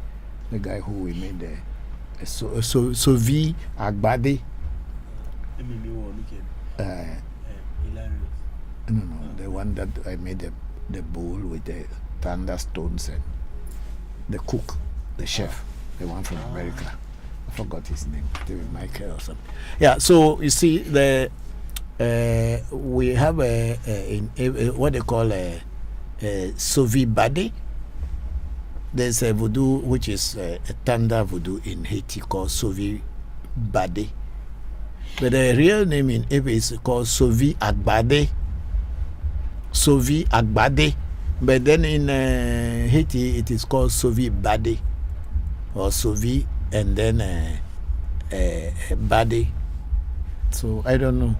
The guy who we made the Sovi Agbade. No, the one that I made the bowl with the thunderstones and the cook, the chef, the one from America. I forgot his name, David Michael or something. Yeah, so you see, we have what they call a Sovi Bade. There's a voodoo which is a thunder voodoo in Haiti called Sovi Bade. But the real name in Ewe is called Sovi Agbade. Sovi Agbade. But then in Haiti it is called Sovi Bade or Sovi and then Bade. So I don't know.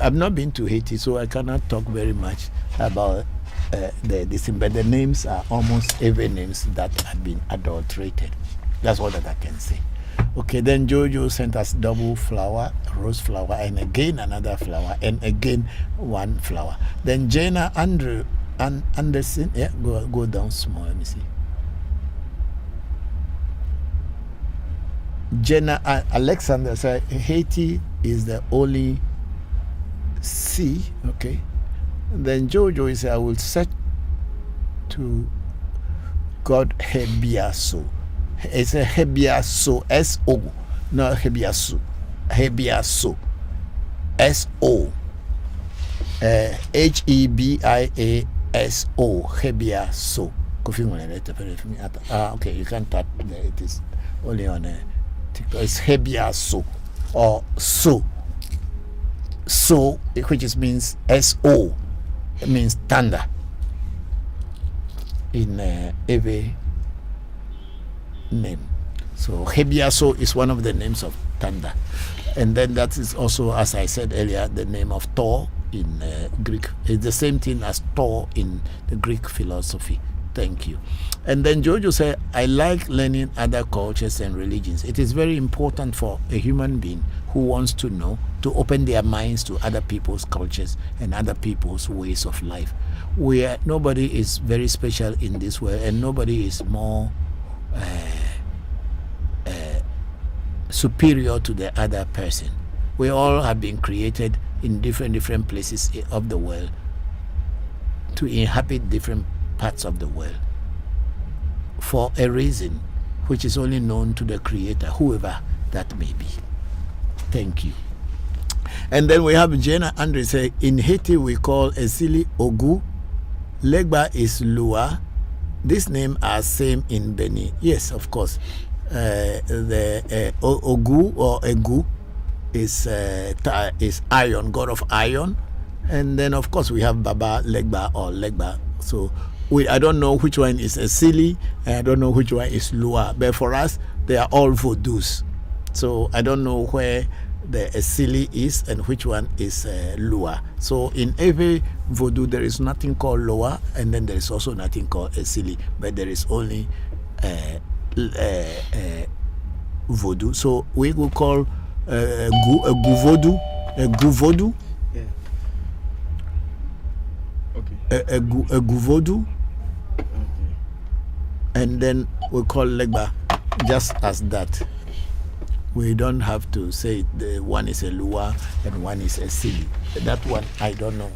I've not been to Haiti, so I cannot talk very much about this thing. But the names are almost Ewe names that have been adulterated. That's all that I can say. Okay, then Jojo sent us double flower, rose flower, and again another flower, and again one flower. Then Jana Anderson, yeah, go down small. Let me see. Jenna Alexander said Haiti is the only sea. Okay. Then Jojo said I will set to God Hebiaso. It's a Hebiaso, S-O, not Hebiaso. Hebiaso, S-O. Hebiaso, Hebiaso. Okay, you can tap there. It is only on a TikTok. It's Hebiaso or so, which means S-O. It means thunder in Ewe name. So Hebiaso is one of the names of thunder, and then that is also, as I said earlier, the name of Thor in Greek. It's the same thing as Thor in the Greek philosophy. Thank you. And then Jojo said, I like learning other cultures and religions. It is very important for a human being who wants to know to open their minds to other people's cultures and other people's ways of life. Nobody is very special in this world, and nobody is more superior to the other person. We all have been created in different places of the world to inhabit different parts of the world for a reason which is only known to the Creator, whoever that may be. Thank you. And then we have Jenna Andre say, in Haiti we call Esili Ogu, Legba is Lua. This name are same in Benin. Yes, of course. The Ogu or Egu is iron, god of iron. And then of course we have Baba Legba or Legba. So I don't know which one is Esili, and I don't know which one is Lua. But for us, they are all voodoos. So I don't know where the Esili is and which one is Lua. So in Ewe Vodu, there is nothing called Lua, and then there is also nothing called Esili, but there is only Vodu. So we will call Guvodu, Guvodu, Yeah. Okay. Guvodu, Okay. and then we call Legba just as that. We don't have to say the one is a Lua and one is a Sili. That one I don't know,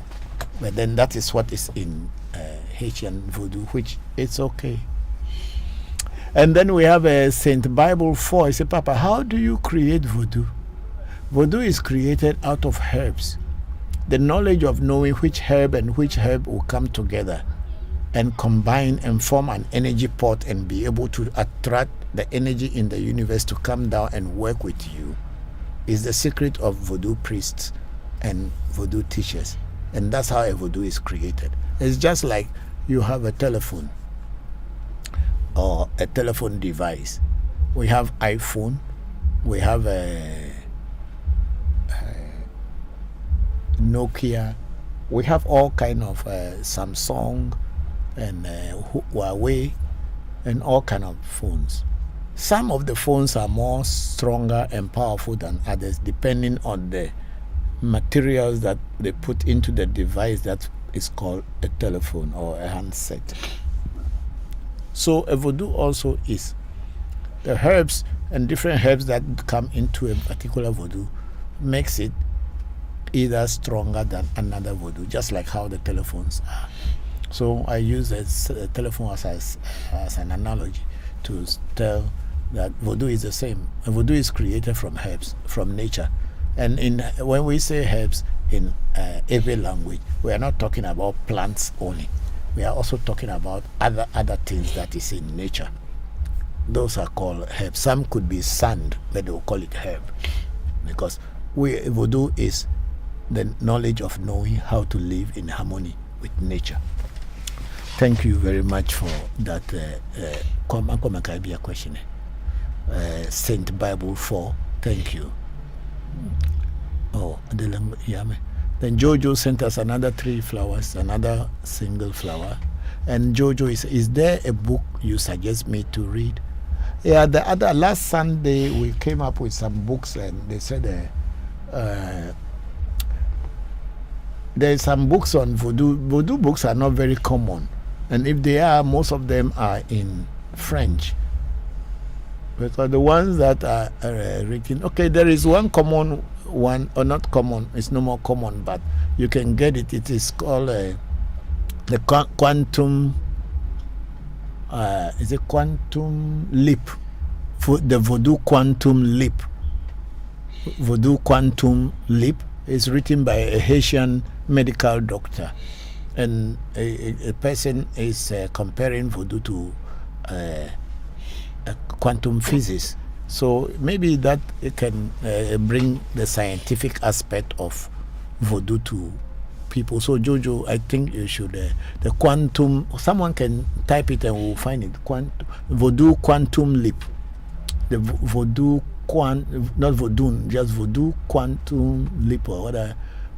but then that is what is in Haitian Voodoo, which it's okay. And then we have a Saint Bible 4. I say, Papa, how do you create Voodoo? Voodoo is created out of herbs. The knowledge of knowing which herb and which herb will come together and combine and form an energy pot and be able to attract the energy in the universe to come down and work with you is the secret of Voodoo priests and Voodoo teachers. And that's how a Voodoo is created. It's just like you have a telephone or a telephone device. We have iPhone, we have a Nokia, we have all kind of Samsung and Huawei and all kind of phones. Some of the phones are more stronger and powerful than others depending on the materials that they put into the device that is called a telephone or a handset. So a Voodoo also is the herbs and different herbs that come into a particular Voodoo makes it either stronger than another Voodoo, just like how the telephones are. So I use a telephone as an analogy to tell that Voodoo is the same. A Voodoo is created from herbs, from nature. And when we say herbs in every language, we are not talking about plants only. We are also talking about other things that is in nature. Those are called herbs. Some could be sand, but they will call it herb. Because Voodoo is the knowledge of knowing how to live in harmony with nature. Thank you very much for that. Come and be a question. Saint Bible 4. Thank you. Oh, then Jojo sent us another 3 flowers, another single flower. And Jojo is there a book you suggest me to read? Yeah, the other last Sunday we came up with some books and they said there's some books on Voodoo. Voodoo books are not very common, and if they are, most of them are in French. Because the ones that are written, okay, there is one common one, or not common, it's no more common, but you can get it. It is called the Quantum. Is it Quantum Leap? The Voodoo Quantum Leap. Voodoo Quantum Leap is written by a Haitian medical doctor, and a person is comparing Voodoo to quantum physics. So maybe that it can bring the scientific aspect of Voodoo to people. So Jojo, I think you should the quantum. Someone can type it and we'll find it. Voodoo Quantum Leap. The Voodoo not Voodoo, just Voodoo Quantum Leap, or whether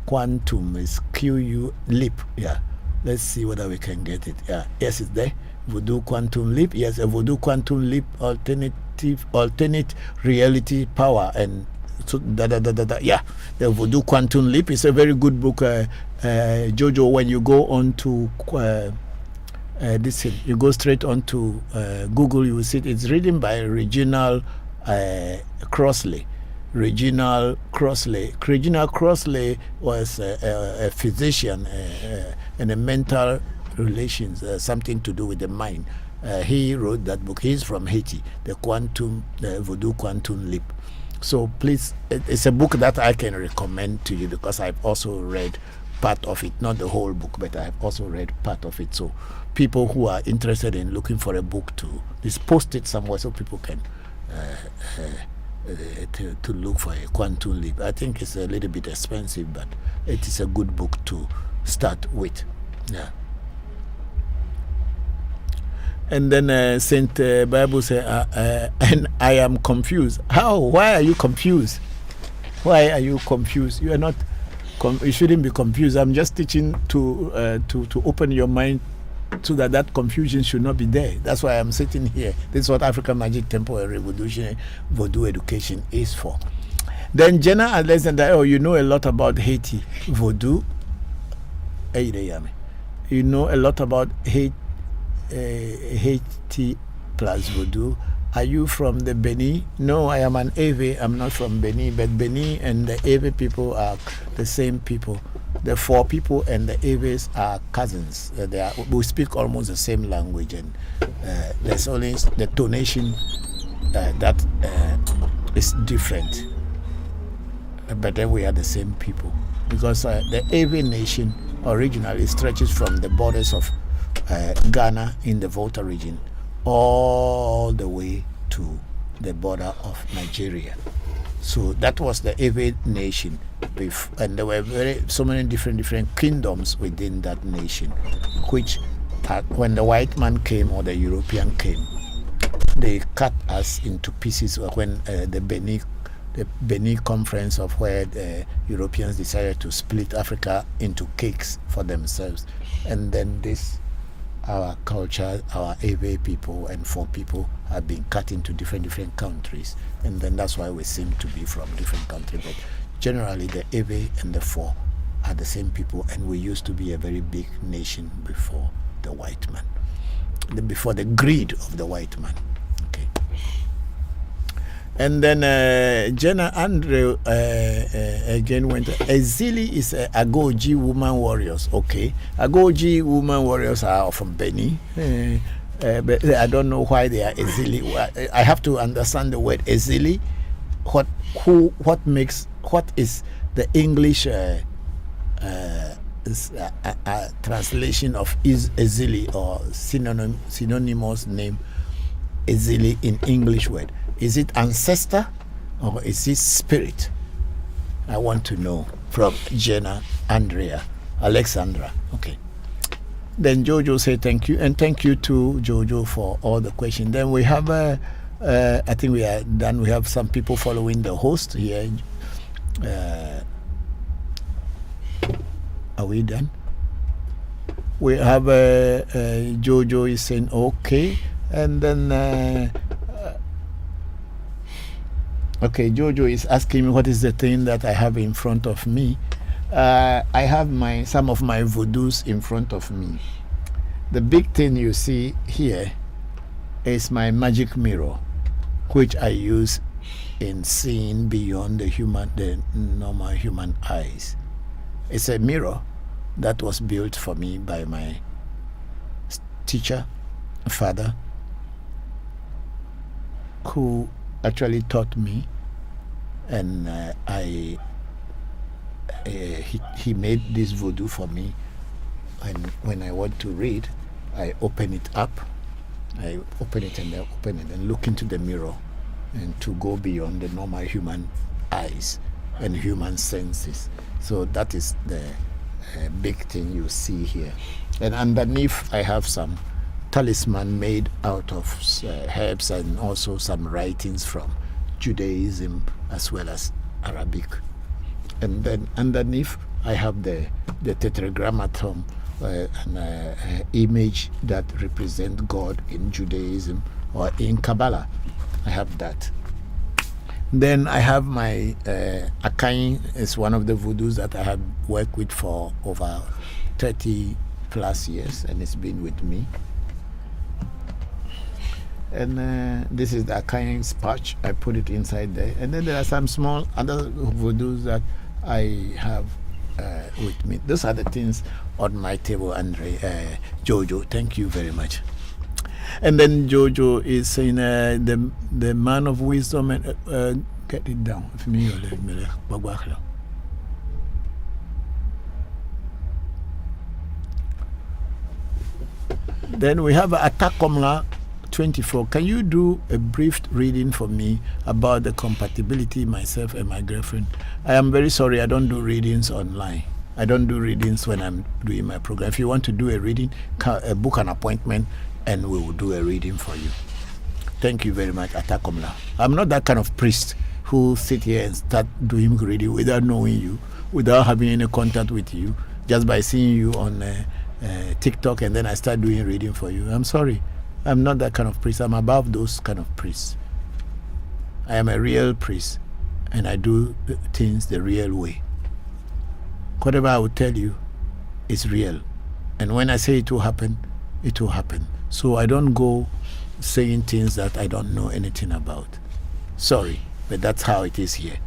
quantum is QU leap. Yeah, let's see whether we can get it. Yeah, yes, it's there. Voodoo Quantum Leap. Yes, a Voodoo Quantum Leap alternate reality power, and so yeah, the Voodoo Quantum Leap is a very good book. Jojo, when you go on to this, you go straight onto Google, you will see it's written by Reginald Crossley. Reginald Crossley was a physician and a mental relations, something to do with the mind. He wrote that book. He's from Haiti, the Voodoo Quantum Leap. So please, it's a book that I can recommend to you because I've also read part of it, not the whole book, but I've also read part of it. So people who are interested in looking for a book to just post it somewhere so people can to look for a Quantum Leap. I think it's a little bit expensive, but it is a good book to start with. Yeah. And then Saint Bible says, and I am confused. How? Why are you confused? Why are you confused? You are not. You shouldn't be confused. I'm just teaching to open your mind so that confusion should not be there. That's why I'm sitting here. This is what African Magic Temple and Revolutionary Voodoo Education is for. Then Jenna Alexander, you know a lot about Haiti Voodoo. You know a lot about Haiti plus Voodoo. Are you from the Beni? No, I am an Ewe. I'm not from Beni, but Beni and the Ewe people are the same people. The four people and the Ewes are cousins. We speak almost the same language, and there's only the tonation that is different. But then we are the same people, because the Ewe nation originally stretches from the borders of Ghana in the Volta region all the way to the border of Nigeria. So that was the Ewe nation, and there were so many different kingdoms within that nation, which when the white man came or the European came, they cut us into pieces. When the Beni conference, of where the Europeans decided to split Africa into cakes for themselves, and then our culture, our Ewe people and four people have been cut into different countries, and then that's why we seem to be from different countries. But generally the Ewe and the four are the same people, and we used to be a very big nation before the white man, before the greed of the white man. Okay. And then Jenna Andre again went. Ezili is Agoji woman warriors. Okay, Agoji woman warriors are from Beni, but I don't know why they are Ezili. I have to understand the word Ezili. What is the English translation of Ezili, or synonymous name Ezili in English word? Is it ancestor or is it spirit? I want to know from Jenna Alexandra. Okay. Then Jojo say thank you, and thank you to Jojo for all the questions. Then we have I think we are done. We have some people following the host here. Are we done? We have Jojo is saying okay, and then okay, Jojo is asking me what is the thing that I have in front of me. I have some of my voodoos in front of me. The big thing you see here is my magic mirror, which I use in seeing beyond the normal human eyes. It's a mirror that was built for me by my teacher, father, who actually taught me, and he made this voodoo for me. And when I want to read, I open it up, I open it and look into the mirror, and to go beyond the normal human eyes and human senses. So that is the big thing you see here. And underneath I have some talisman made out of herbs, and also some writings from Judaism as well as Arabic. And then underneath I have the tetragrammaton, an image that represents God in Judaism or in Kabbalah. I have that. Then I have my Akain is one of the voodoos that I have worked with for over 30 plus years, and it's been with me. And this is the Akain's patch. I put it inside there. And then there are some small other voodoos that I have with me. Those are the things on my table, Jojo. Thank you very much. And then Jojo is saying the man of wisdom, and get it down. Then we have Atakomla 24. Can you do a brief reading for me about the compatibility myself and my girlfriend? I am very sorry, I don't do readings online. I don't do readings when I'm doing my program. If you want to do a reading, book an appointment and we will do a reading for you. Thank you very much, Atakomla. I'm not that kind of priest who sit here and start doing reading without knowing you, without having any contact with you, just by seeing you on TikTok, and then I start doing reading for you. I'm sorry. I'm not that kind of priest. I'm above those kind of priests. I am a real priest, and I do things the real way. Whatever I will tell you is real. And when I say it will happen, it will happen. So I don't go saying things that I don't know anything about. Sorry, but that's how it is here.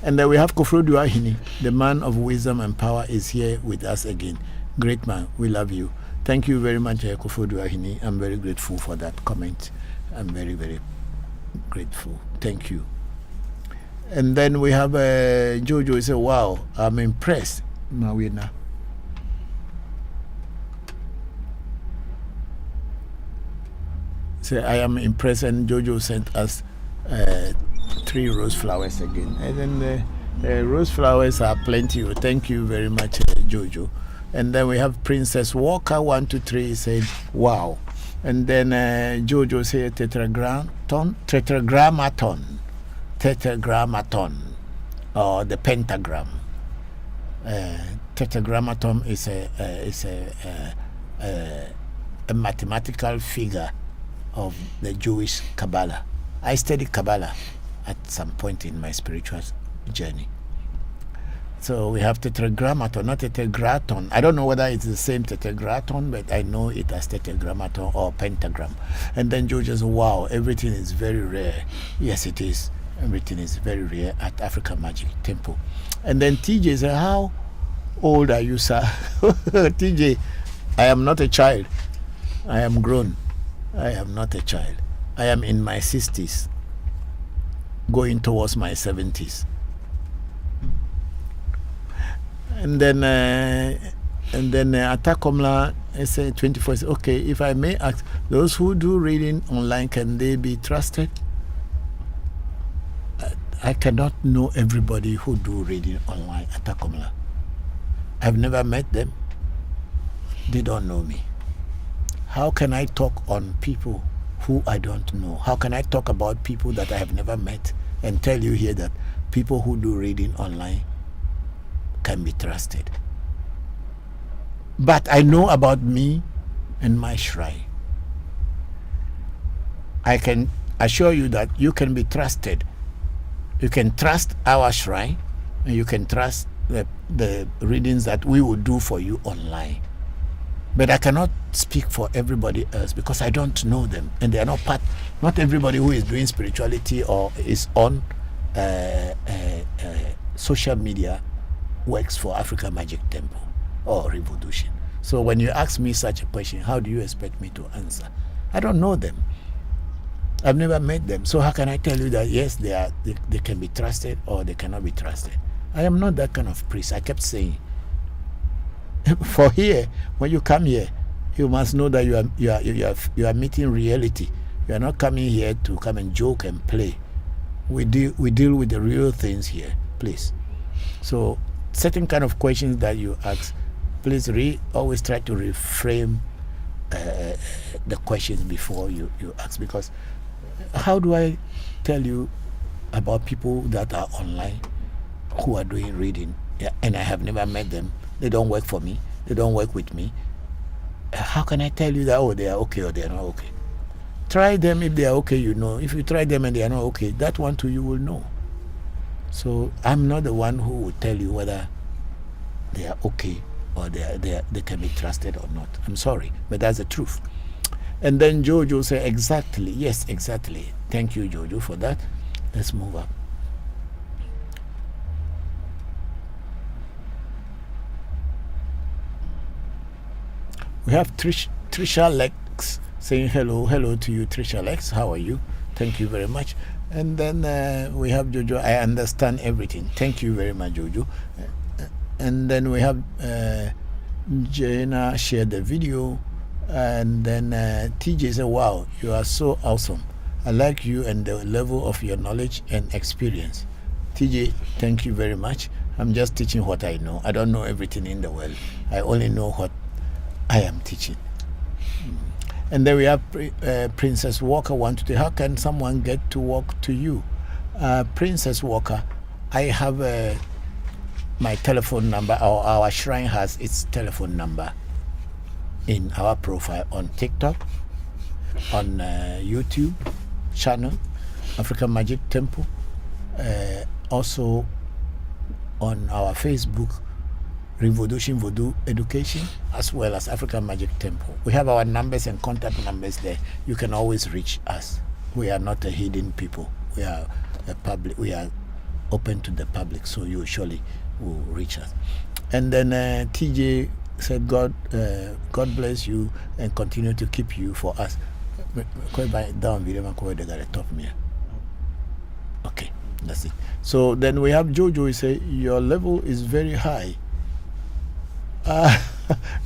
And then we have Kofro Duahini, the man of wisdom and power, is here with us again. Great man, we love you. Thank you very much, Kofro Duahini. I'm very grateful for that comment. I'm very, very grateful. Thank you. And then we have Jojo. He said, wow, I'm impressed. Mawina. Say, I am impressed, and Jojo sent us 3 rose flowers again. And then the rose flowers are plenty. Thank you very much, Jojo. And then we have Princess Walker 123 said, wow. And then Jojo said tetragrammaton, or the pentagram. Tetragrammaton is a mathematical figure of the Jewish Kabbalah. I studied Kabbalah at some point in my spiritual journey. So we have tetragrammaton, not tetragraton. I don't know whether it's the same tetragraton, but I know it as tetragrammaton or pentagram. And then George says, wow, everything is very rare. Yes, it is. Everything is very rare at African Magic Temple. And then TJ said, how old are you, sir? TJ, I am not a child. I am grown. I am not a child. I am in my 60s, going towards my 70s. And then Atakomla said 24 says, okay, if I may ask, those who do reading online, can they be trusted? I cannot know everybody who do reading online, Atakomla. I've never met them. They don't know me. How can I talk on people who I don't know? How can I talk about people that I have never met and tell you here that people who do reading online can be trusted? But I know about me and my shrine. I can assure you that you can be trusted. You can trust our shrine, and you can trust the readings that we will do for you online. But I cannot speak for everybody else because I don't know them, and they are not part. Not everybody who is doing spirituality or is on social media works for African Magic Temple or Revolution. So when you ask me such a question, how do you expect me to answer? I don't know them. I've never met them. So how can I tell you that yes, they can be trusted or they cannot be trusted? I am not that kind of priest. I kept saying. For here, when you come here, you must know that you are meeting reality. You are not coming here to come and joke and play. We deal with the real things here, please. So certain kind of questions that you ask, please always try to reframe the questions before you ask, because how do I tell you about people that are online who are doing reading and I have never met them? They don't work for me. They don't work with me. How can I tell you that, oh, they are okay or they are not okay? Try them. If they are okay, you know. If you try them and they are not okay, that one too you will know. So I'm not the one who will tell you whether they are okay or they can be trusted or not. I'm sorry, but that's the truth. And then Jojo said, exactly. Yes, exactly. Thank you, Jojo, for that. Let's move up. We have Trisha Lex saying hello to you, Trisha Lex. How are you? Thank you very much. And then we have Jojo. I understand everything. Thank you very much, Jojo. And then we have Jana shared the video. And then TJ said, wow, you are so awesome. I like you and the level of your knowledge and experience. TJ, thank you very much. I'm just teaching what I know. I don't know everything in the world. I only know what I am teaching. And then we have Princess Walker 123. How can someone get to walk to you? Princess Walker, I have my telephone number, or our shrine has its telephone number in our profile on TikTok, on YouTube channel, African Magic Temple, also on our Facebook, Revolution Voodoo Education, as well as African Magic Temple. We have our numbers and contact numbers there. You can always reach us. We are not a hidden people. We are a public. We are open to the public, so you surely will reach us. And then TJ said, God bless you and continue to keep you for us. Okay, that's it. So then we have Jojo. He say your level is very high.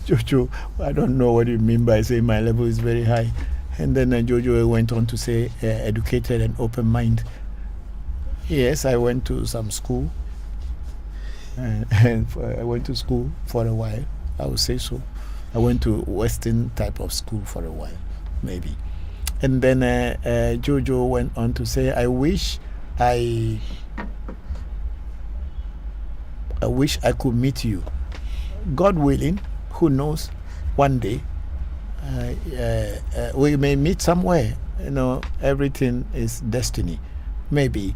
Jojo, I don't know what you mean by saying my level is very high. And then Jojo went on to say educated and open mind. Yes, I went to some school, and I went to school for a while. I would say so. I went to Western type of school for a while, maybe. And then Jojo went on to say, I wish I could meet you. God willing, who knows, one day we may meet somewhere. You know, everything is destiny. Maybe,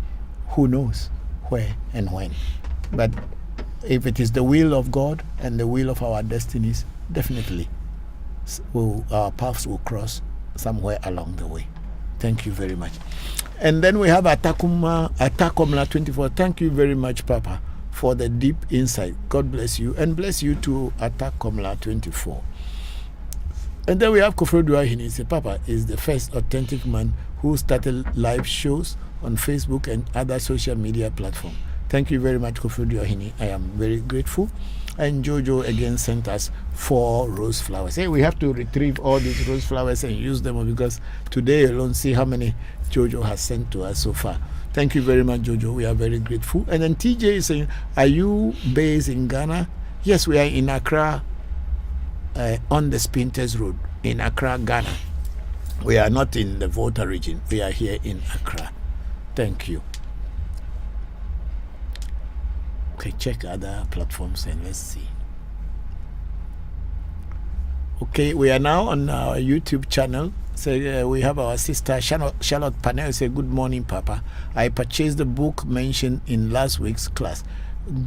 who knows where and when. But if it is the will of God and the will of our destinies, definitely our paths will cross somewhere along the way. Thank you very much. And then we have Atakomla 24. Thank you very much, Papa, for the deep insight. God bless you, and bless you too, Atakomla 24. And then we have Kofrodua Hini. He said, Papa is the first authentic man who started live shows on Facebook and other social media platforms. Thank you very much, Kofrodua Hini. I am very grateful. And Jojo again sent us 4 rose flowers. Hey, we have to retrieve all these rose flowers and use them, because today alone, see how many Jojo has sent to us so far. Thank you very much, Jojo. We are very grateful. And then TJ is saying, are you based in Ghana? Yes, we are in Accra, on the Spinters Road in Accra, Ghana. We are not in the Volta region. We are here in Accra. Thank you. Okay, check other platforms and let's see. Okay, we are now on our YouTube channel. So we have our sister Charlotte Panel. Say, good morning, Papa. I purchased the book mentioned in last week's class.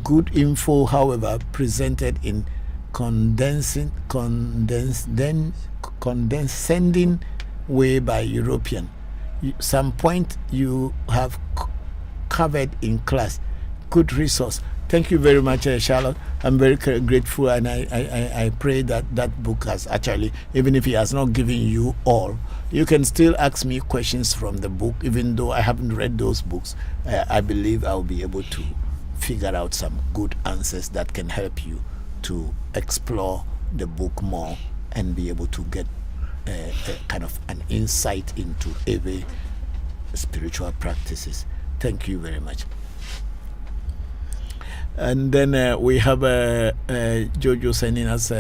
Good info, however, presented in condescending way by European. Some point you have covered in class. Good resource. Thank you very much, Charlotte. I'm very grateful, and I pray that that book has actually, even if he has not given you all, you can still ask me questions from the book. Even though I haven't read those books, I believe I'll be able to figure out some good answers that can help you to explore the book more and be able to get a kind of an insight into Ewe spiritual practices. Thank you very much. And then we have Jojo sending us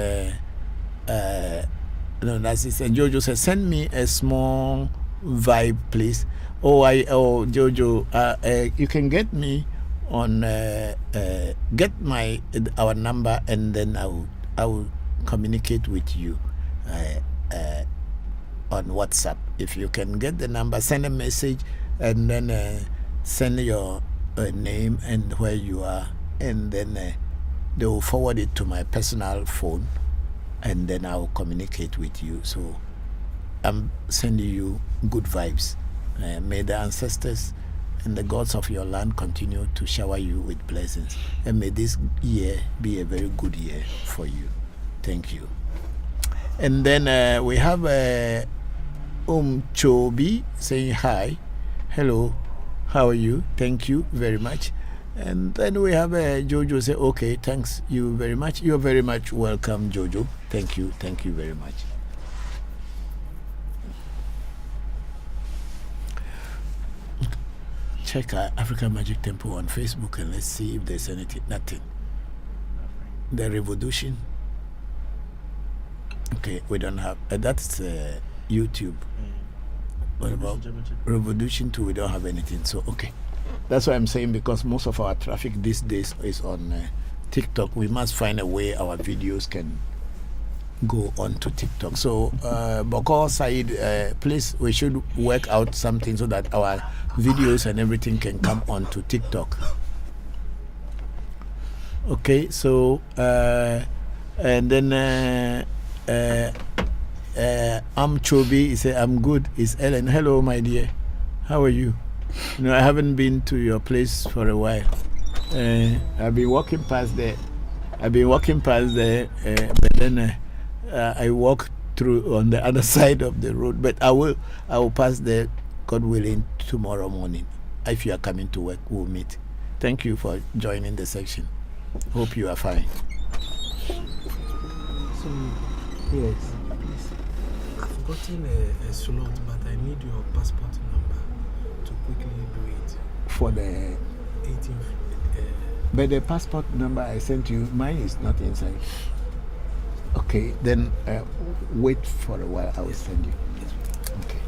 no, that's it. And Jojo says, send me a small vibe, please. Jojo, you can get me on get our number, and then I will communicate with you on WhatsApp. If you can get the number, send a message, and then send your name and where you are, and then they will forward it to my personal phone, and then I will communicate with you. So I'm sending you good vibes. May the ancestors and the gods of your land continue to shower you with blessings, and may this year be a very good year for you. Thank you. And then we have Chobi saying hi. Hello, how are you? Thank you very much. And then we have Jojo say, okay, thanks you very much. You're very much welcome, Jojo. Thank you very much. Check African Magic Temple on Facebook and let's see if there's anything. Nothing. The Revolution. Okay, we don't have. That's YouTube. What about Revolution 2? We don't have anything. So, okay. That's why I'm saying, because most of our traffic these days is on TikTok. We must find a way our videos can go on to TikTok. So Bokor Said, please, we should work out something so that our videos and everything can come on to TikTok. Okay, so and then I'm Chobi. He said, I'm good. It's Ellen. Hello, my dear. How are you? You know, I haven't been to your place for a while. I've been walking past there. But then I walk through on the other side of the road. But I will pass there, God willing, tomorrow morning. If you are coming to work, we'll meet. Thank you for joining the section. Hope you are fine. So, Yes. please, I've gotten a slot, but I need your passport number to quickly do it. For the 18th. but the passport number I sent you, mine is not inside. Okay, then wait for a while. I will send you. Okay.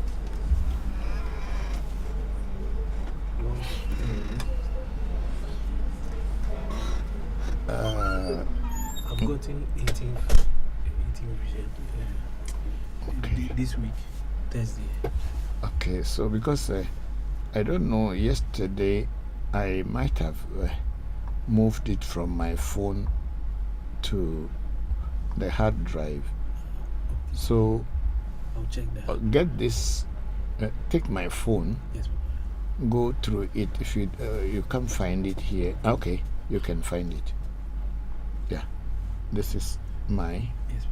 I've gotten 18 vision this week, Thursday. Okay, so because I don't know, yesterday I might have moved it from my phone to the hard drive. So I'll check that. get this, take my phone, Yes, go through it. If you can't find it here, okay, you can find it. Yeah, this is my. yes.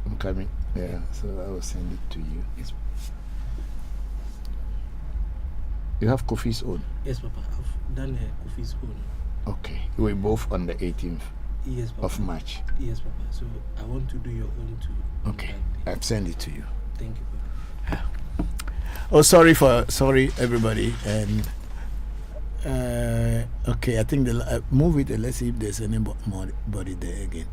I'm coming. Yeah, so I will send it to you. Yes. You have Kofi's own. Yes, Papa. I've done Kofi's own. Okay, we're both on the 18th Yes, Papa. of March. Yes, Papa. So I want to do your own too. Okay, I've sent it to you. Thank you, Papa. Oh, sorry everybody. And okay, I think the move it. Let's see if there's anybody there again.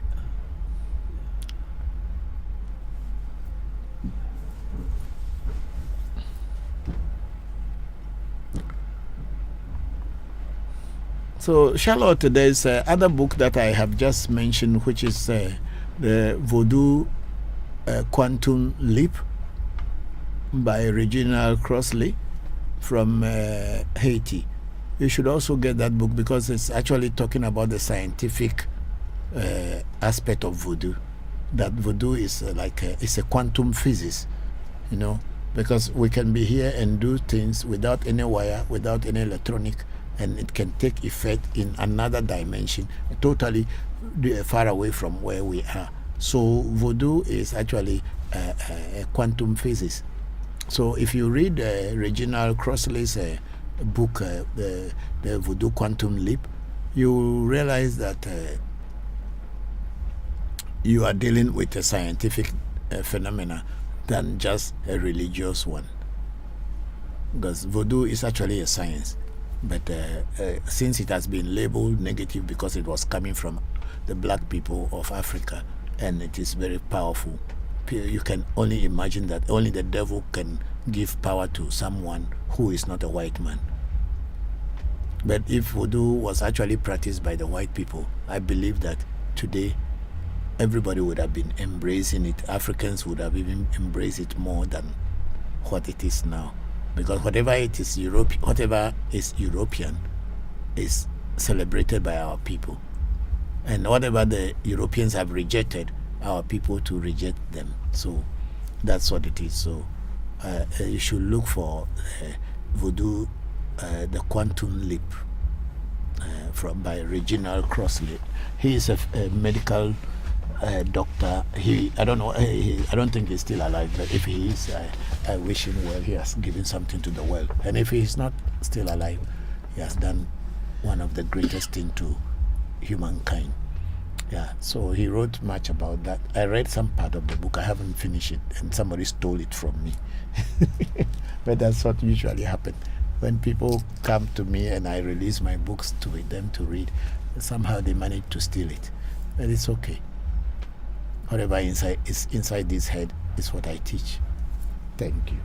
So, Charlotte, there's other book that I have just mentioned, which is the Vodu Quantum Leap by Reginald Crossley from Haiti. You should also get that book because it's actually talking about the scientific aspect of voodoo. That voodoo is it's a quantum physics, you know, because we can be here and do things without any wire, without any electronic, and it can take effect in another dimension, totally far away from where we are. So voodoo is actually a quantum physics. So if you read Reginald Crossley's book, the Voodoo Quantum Leap, you realize that you are dealing with a scientific phenomena than just a religious one. Because voodoo is actually a science. But since it has been labeled negative because it was coming from the black people of Africa, and it is very powerful, you can only imagine that only the devil can give power to someone who is not a white man. But if voodoo was actually practiced by the white people, I believe that today everybody would have been embracing it. Africans would have even embraced it more than what it is now. Because whatever is European is celebrated by our people. And whatever the Europeans have rejected, our people to reject them. So that's what it is. So you should look for Voodoo, the Quantum Leap, by Reginald Crossley. He is a medical doctor. I don't know. I don't think he's still alive. But if he is, I wish him well. He has given something to the world. And if he is not still alive, he has done one of the greatest things to humankind. Yeah. So he wrote much about that. I read some part of the book. I haven't finished it, and somebody stole it from me. But that's what usually happens when people come to me and I release my books to them to read. Somehow they manage to steal it, but it's okay. Whatever is inside this head is what I teach. Thank you.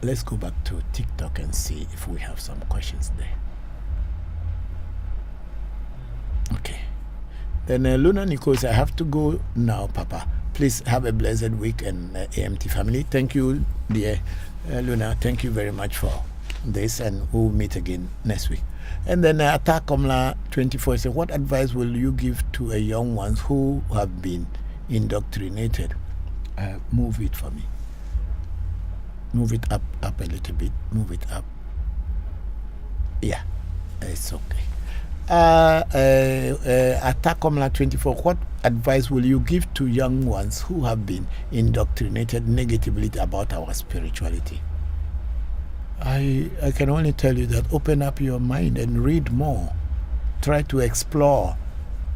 let's go back to TikTok and see if we have some questions there. Okay. Then Luna Nicole says, I have to go now, Papa. Please have a blessed week and AMT family. Thank you, dear Luna. Thank you very much for this, and we'll meet again next week. And then Atakomla 24 says, what advice will you give to a young ones who have been indoctrinated? Move it for me. Move it up a little bit. Move it up. Yeah, it's okay. Atakomla 24, what advice will you give to young ones who have been indoctrinated negatively about our spirituality? I can only tell you that open up your mind and read more. Try to explore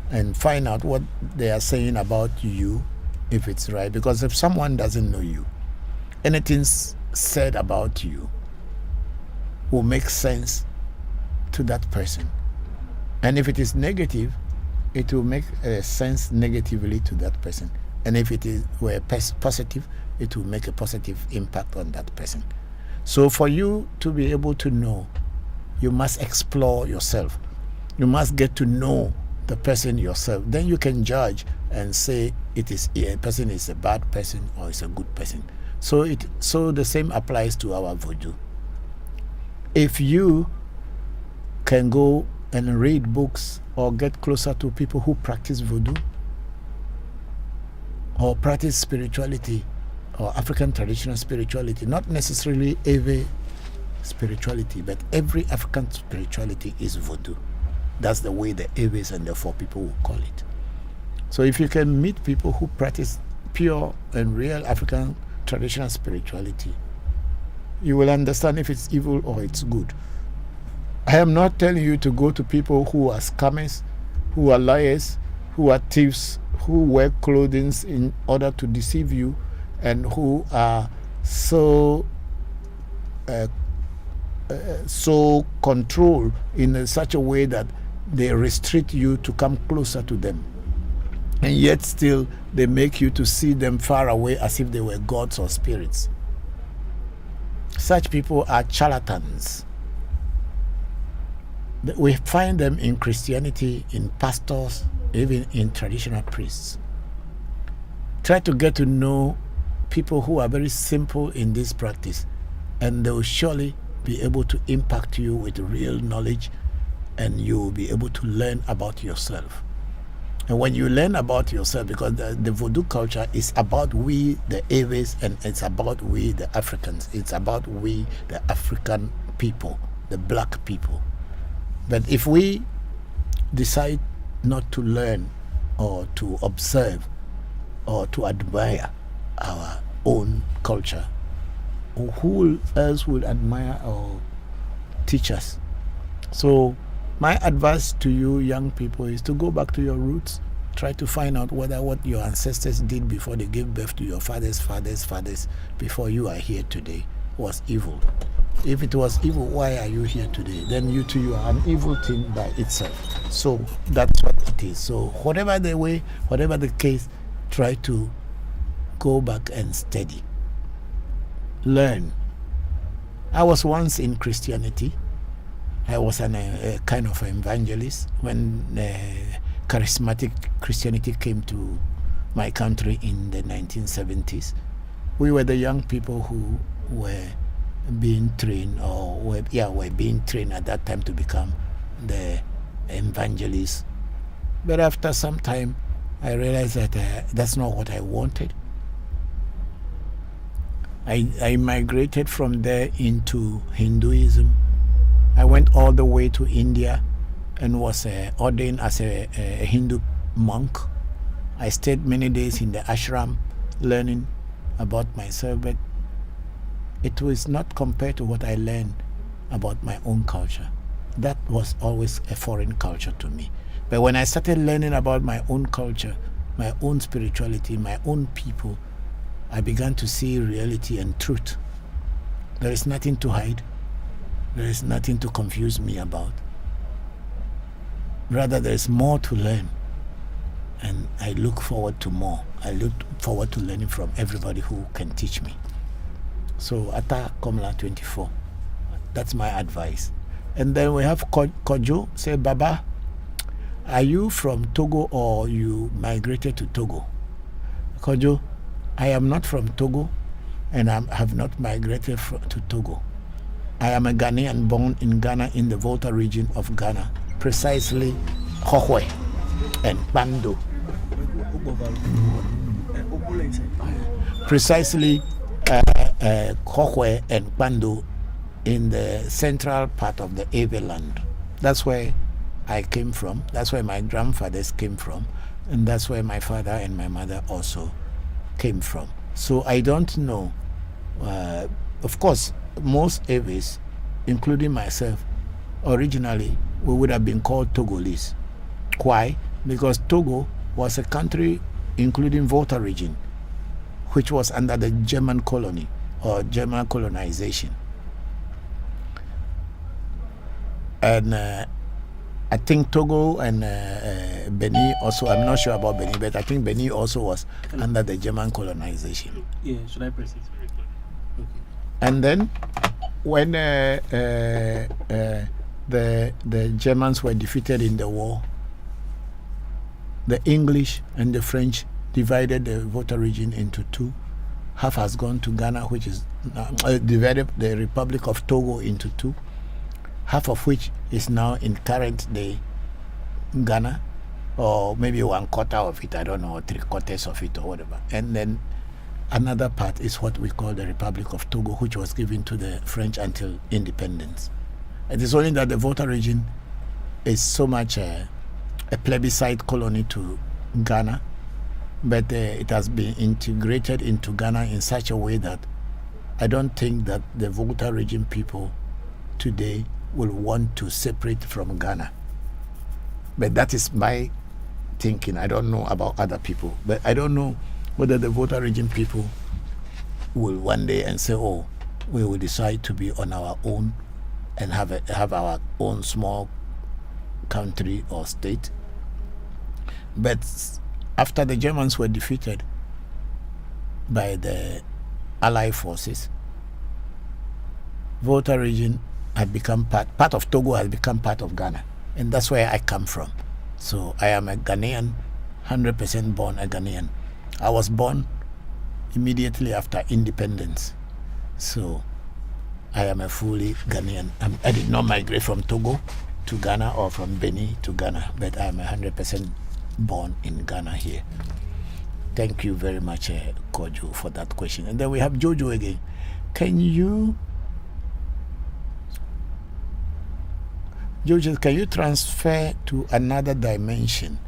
and find out what they are saying about you, if it's right. Because if someone doesn't know you, anything said about you will make sense to that person. And if it is negative, it will make sense negatively to that person. And if it were positive, it will make a positive impact on that person. So for you to be able to know, you must explore yourself. You must get to know the person yourself. Then you can judge and say a person is a bad person or is a good person. So the same applies to our voodoo. If you can go and read books or get closer to people who practice voodoo or practice spirituality or African traditional spirituality, not necessarily Ewe spirituality, but every African spirituality is voodoo. That's the way the Ewes and the four people will call it. So if you can meet people who practice pure and real African traditional spirituality, you will understand if it's evil or it's good. I am not telling you to go to people who are scammers, who are liars, who are thieves, who wear clothing in order to deceive you, and who are so controlled in such a way that they restrict you to come closer to them. And yet still they make you to see them far away as if they were gods or spirits. Such people are charlatans. We find them in Christianity, in pastors, even in traditional priests. Try to get to know people who are very simple in this practice, and they will surely be able to impact you with real knowledge, and you will be able to learn about yourself. And when you learn about yourself, because the voodoo culture is about we, the Ewes, and it's about we, the Africans. It's about we, the African people, the black people. But if we decide not to learn or to observe or to admire our own culture, who else will admire or teach us? So my advice to you young people is to go back to your roots. Try to find out whether what your ancestors did before they gave birth to your fathers, before you are here today, was evil. If it was evil, why are you here today? Then you are an evil thing by itself. So that's what it is. So whatever the way, whatever the case, try to go back and study. Learn. I was once in Christianity. I was a kind of evangelist when charismatic Christianity came to my country in the 1970s. We were the young people who were being trained, were being trained at that time to become the evangelists. But after some time, I realized that that's not what I wanted. I migrated from there into Hinduism. I went all the way to India and was ordained as a Hindu monk. I stayed many days in the ashram learning about myself, but it was not compared to what I learned about my own culture. That was always a foreign culture to me. But when I started learning about my own culture, my own spirituality, my own people, I began to see reality and truth. There is nothing to hide. There is nothing to confuse me about. Rather, there is more to learn. And I look forward to more. I look forward to learning from everybody who can teach me. So Ata Komla 24. That's my advice. And then we have Kojo say, Baba, are you from Togo or you migrated to Togo? Kojo, I am not from Togo and I have not migrated to Togo. I am a Ghanaian born in Ghana in the Volta region of Ghana, precisely Hohwe and Bando. Precisely Hohwe and Bando in the central part of the Ewe land. That's where I came from. That's where my grandfathers came from. And that's where my father and my mother also came from. So I don't know. Of course, most Ewes, including myself, originally we would have been called Togolese. Why? Because Togo was a country, including Volta region, which was under the German colony or German colonization. And I think Togo and Benin also, I'm not sure about Benin, but I think Benin also was under the German colonization. Yeah, should I press it? Okay. And then when the Germans were defeated in the war, the English and the French divided the Volta region into two. Half has gone to Ghana, which is divided the Republic of Togo into two, half of which is now in current day Ghana, or maybe 1/4 of it, I don't know, or 3/4 of it, or whatever. And then another part is what we call the Republic of Togo, which was given to the French until independence. It is only that the Volta region is so much a plebiscite colony to Ghana, but it has been integrated into Ghana in such a way that I don't think that the Volta region people today will want to separate from Ghana. But that is my thinking. I don't know about other people, but I don't know whether the Volta region people will one day and say, oh, we will decide to be on our own and have our own small country or state. But after the Germans were defeated by the Allied forces, Volta region had become part of Togo, has become part of Ghana, and that's where I come from. So I am a Ghanaian, 100% born a Ghanaian. I was born immediately after independence, so I am a fully Ghanaian. I did not migrate from Togo to Ghana or from Benin to Ghana, but I am 100% born in Ghana here. Thank you very much, Kojo, for that question. And then we have Jojo again. Jojo, can you transfer to another dimension?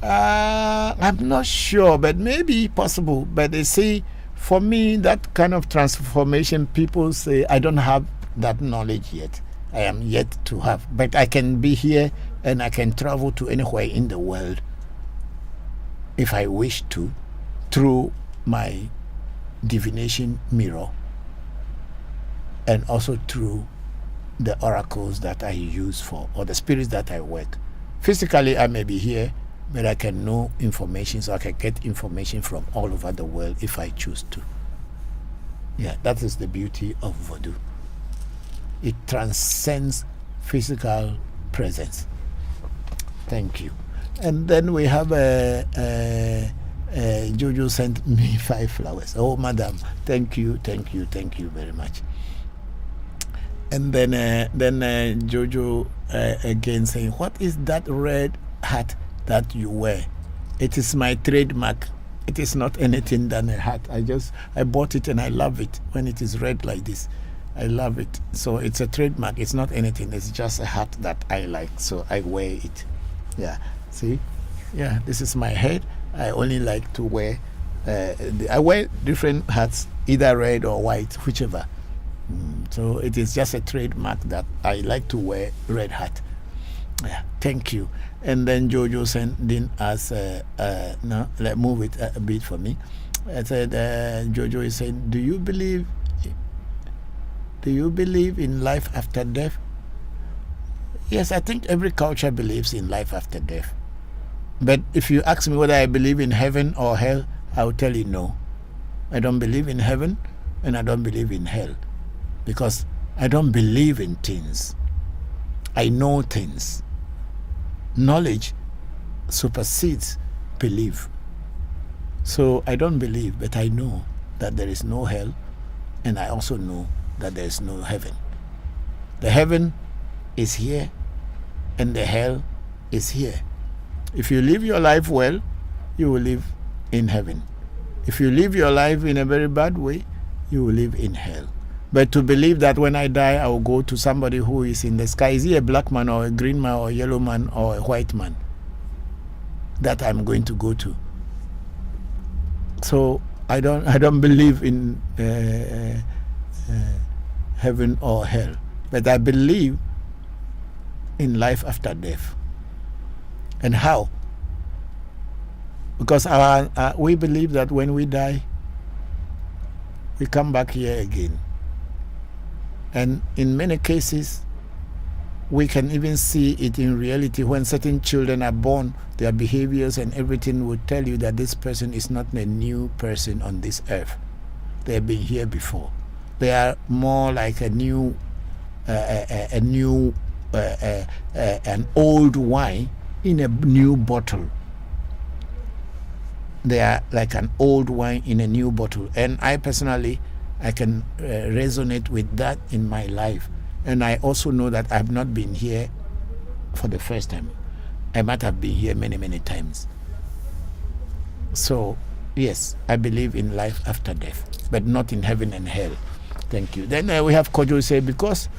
I'm not sure, but maybe possible. But they say, for me, that kind of transformation, people say, I don't have that knowledge yet. I am yet to have. But I can be here and I can travel to anywhere in the world if I wish to, through my divination mirror and also through the oracles that I use for, or the spirits that I work. Physically, I may be here, but I can know information, so I can get information from all over the world if I choose to. Yeah, that is the beauty of Voodoo. It transcends physical presence. Thank you. And then we have Jojo sent me 5 flowers. Oh, madam, thank you very much. And then Jojo again saying, what is that red hat that you wear? It is my trademark. It is not anything than a hat. I bought it and I love it when it is red like this. I love it. So it's a trademark. It's not anything. It's just a hat that I like. So I wear it. Yeah. See? Yeah, this is my head. I only like to wear, I wear different hats, either red or white, whichever. So it is just a trademark that I like to wear red hat. Yeah, thank you. And then Jojo sending us, now let's move it a bit for me. I said, Jojo is saying, do you believe in life after death? Yes, I think every culture believes in life after death. But if you ask me whether I believe in heaven or hell, I will tell you no. I don't believe in heaven. and I don't believe in hell, because I don't believe in things. I know things. Knowledge supersedes belief. So I don't believe, but I know that there is no hell, and I also know that there is no heaven. The heaven is here, and the hell is here. If you live your life well, you will live in heaven. If you live your life in a very bad way, you will live in hell. But to believe that when I die, I will go to somebody who is in the sky, is he a black man or a green man or a yellow man or a white man, that I'm going to go to. So I don't believe in heaven or hell, but I believe in life after death. And how? Because we believe that when we die, we come back here again. And in many cases, we can even see it in reality. When certain children are born, their behaviors and everything will tell you that this person is not a new person on this earth. They have been here before. They are more like an old wine in a new bottle. They are like an old wine in a new bottle. And I personally, I can resonate with that in my life. And I also know that I have not been here for the first time. I might have been here many, many times. So, yes, I believe in life after death, but not in heaven and hell. Thank you. Then we have Kojo say, because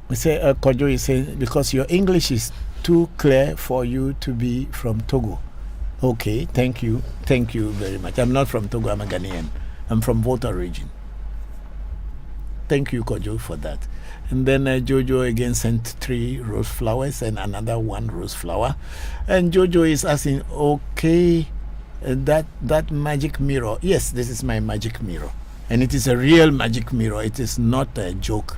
Kojo is saying, because your English is too clear for you to be from Togo. Okay, thank you. Thank you very much. I'm not from Togo, I'm a Ghanaian. I'm from Volta region. Thank you, Kojo, for that. And then Jojo again sent 3 rose flowers and another 1 rose flower. And Jojo is asking, okay, that magic mirror. Yes, this is my magic mirror. And it is a real magic mirror. It is not a joke.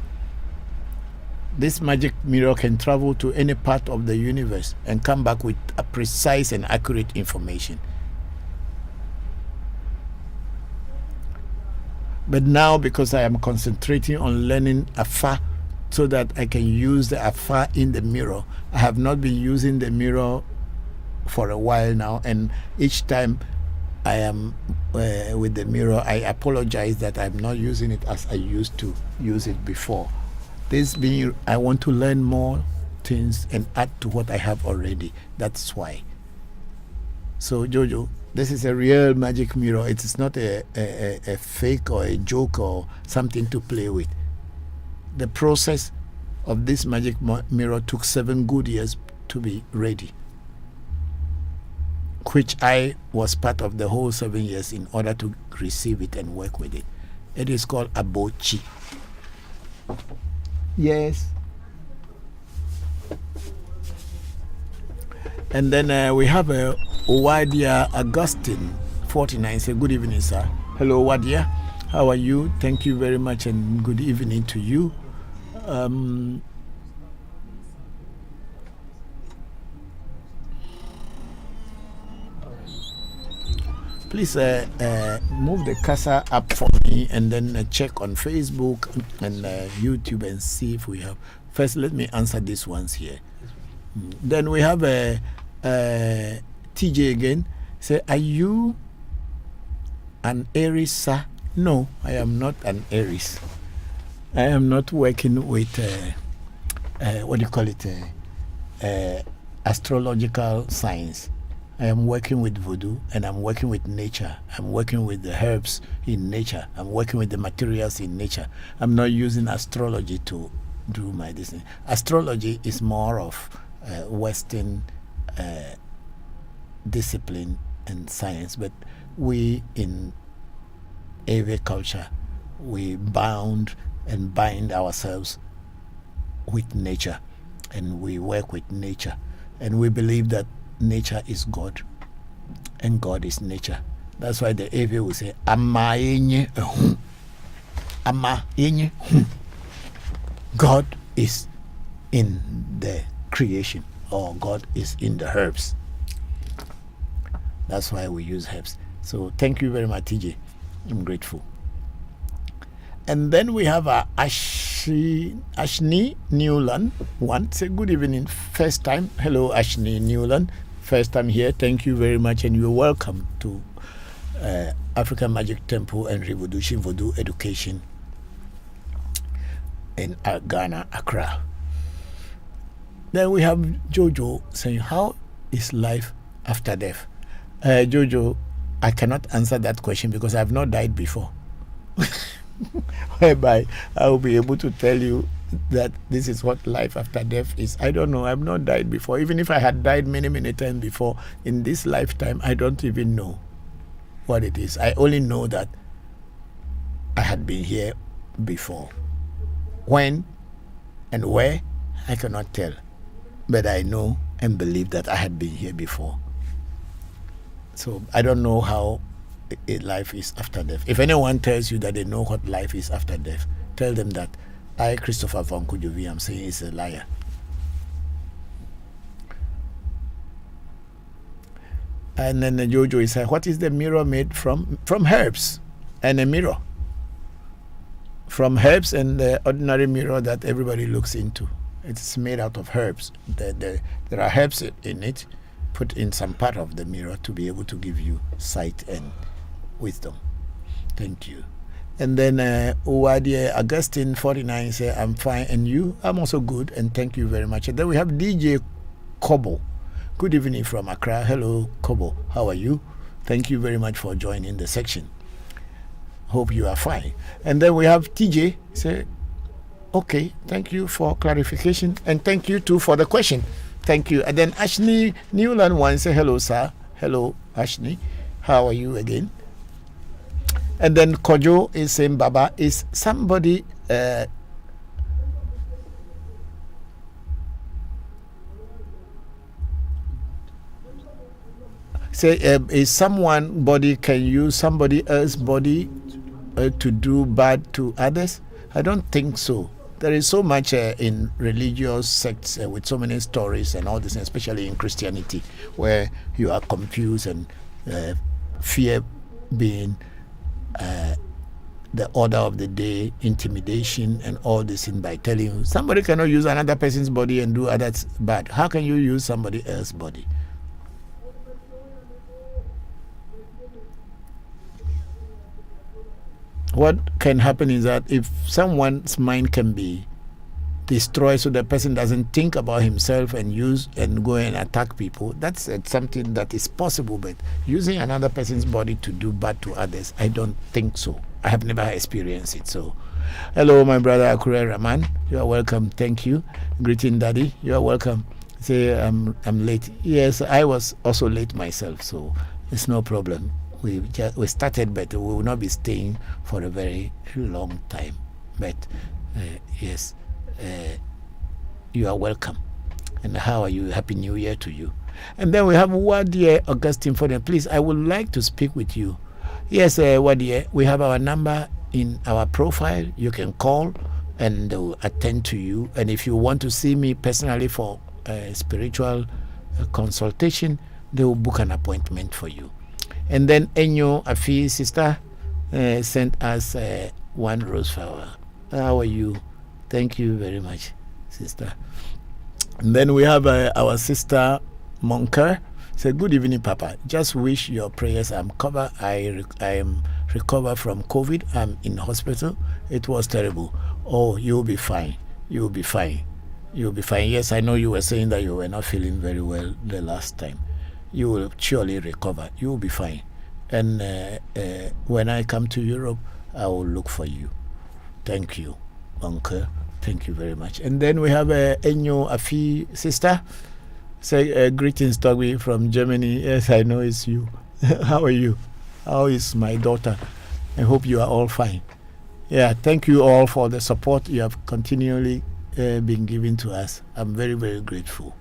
This magic mirror can travel to any part of the universe and come back with a precise and accurate information. But now, because I am concentrating on learning Afa so that I can use the Afa in the mirror, I have not been using the mirror for a while now, and each time I am with the mirror, I apologize that I'm not using it as I used to use it before. This being, I want to learn more things and add to what I have already. That's why. So Jojo, this is a real magic mirror. It is not a fake or a joke or something to play with. The process of this magic mirror took 7 good years to be ready, which I was part of the whole 7 years in order to receive it and work with it. It is called Abochi. Yes. And then we have Owadia Augustine 49. Say good evening, sir. Hello, Owadia. How are you? Thank you very much, and good evening to you. Please move the cursor up for me, and then check on Facebook and YouTube and see if we have. First, let me answer these ones here. Then we have TJ again. Say, are you an Aries, sir? No, I am not an Aries. I am not working with what do you call it? Astrological science. I am working with voodoo, and I'm working with nature. I'm working with the herbs in nature. I'm working with the materials in nature. I'm not using astrology to do my business. Astrology is more of Western discipline and science, but we in Ewe culture, we bound and bind ourselves with nature, and we work with nature, and we believe that nature is God and God is nature. That's why the Ewe will say Ama enye ehun. Ama enye hun. God is in the creation, or God is in the herbs. That's why we use herbs. So thank you very much, TJ. I'm grateful. And then we have Ashni Newland. Say good evening, first time. Hello, Ashni Newland. First time here. Thank you very much, and you're welcome to African Magic Temple and Revolution Voodoo Education in Ghana, Accra. Then we have Jojo saying, how is life after death? Jojo, I cannot answer that question because I have not died before. Whereby I will be able to tell you that this is what life after death is. I don't know. I've not died before. Even if I had died many, many times before, in this lifetime, I don't even know what it is. I only know that I had been here before. When and where, I cannot tell. But I know and believe that I had been here before. So I don't know how life is after death. If anyone tells you that they know what life is after death, tell them that I, Christopher Voncujovi, I'm saying is a liar. And then Jojo is saying, what is the mirror made from? From herbs and a mirror. From herbs and the ordinary mirror that everybody looks into. It's made out of herbs. There are herbs in it, put in some part of the mirror to be able to give you sight and wisdom. Thank you. And then Uwadie Augustine 49 says, I'm fine, and you? I'm also good, and thank you very much. And then we have DJ Kobo. Good evening from Accra. Hello, Kobo. How are you? Thank you very much for joining the section. Hope you are fine. And then we have TJ say, okay, thank you for clarification, and thank you too for the question. Thank you. And then Ashni Newland one say, hello, sir. Hello, Ashni. How are you again? And then Kojo is saying, Baba, is somebody is someone body can use somebody else's body to do bad to others? I don't think so. There is so much in religious sects with so many stories and all this, especially in Christianity, where you are confused and fear being the order of the day, intimidation, and all this in by telling you somebody cannot use another person's body and do others bad. How can you use somebody else's body? What can happen is that if someone's mind can be destroyed so the person doesn't think about himself and use and go and attack people, that's something that is possible. But using another person's body to do bad to others, I don't think so. I have never experienced it. So hello, my brother Akure Raman, you are welcome. Thank you. Greeting, Daddy, you are welcome. Say I'm late. Yes, I was also late myself, so it's no problem. We started, but we will not be staying for a very long time. But yes, you are welcome. And how are you? Happy New Year to you. And then we have Wadie Augustine Foden. Please, I would like to speak with you. Yes, Wadie, we have our number in our profile. You can call and they will attend to you. And if you want to see me personally for spiritual consultation, they will book an appointment for you. And then Enyo Afi sister sent us one rose flower. How are you? Thank you very much, sister. And then we have our sister Monker. Say, good evening, Papa. Just wish your prayers I'm covered. I am recovered from COVID. I'm in hospital. It was terrible. Oh, you'll be fine. You'll be fine. You'll be fine. Yes, I know you were saying that you were not feeling very well the last time. You will surely recover. You will be fine. And when I come to Europe, I will look for you. Thank you, Uncle. Thank you very much. And then we have Enyo Afi sister. Say greetings, Toby from Germany. Yes, I know it's you. How are you? How is my daughter? I hope you are all fine. Yeah, thank you all for the support you have continually been giving to us. I'm very, very grateful.